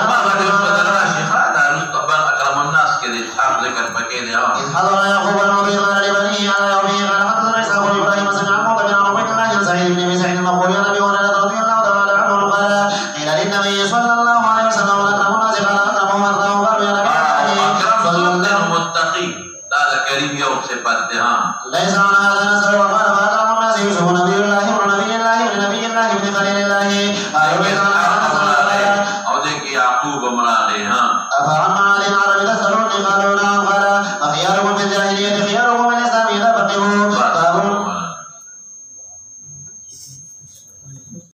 إذ حضر يعقوب الموت قال لبنيه على يومه قال حدثنا إسحاق بن إبراهيم سمع موت بن عبيد الله عن سعيد بن أبي سعيد المقبول عن أبي هريرة رضي الله تعالى عنه قال قيل للنبي صلى الله عليه وسلم أكرم الناس قال أكرمهم أتقاهم قالوا يا نبي الله صلى الله هذا كريم يوم صفاتها ليس عن هذا نسأل وقال فأكرم الناس يوسف نبي الله ابن نبي الله ابن نبي الله ابن خليل الله قالوا ليس عن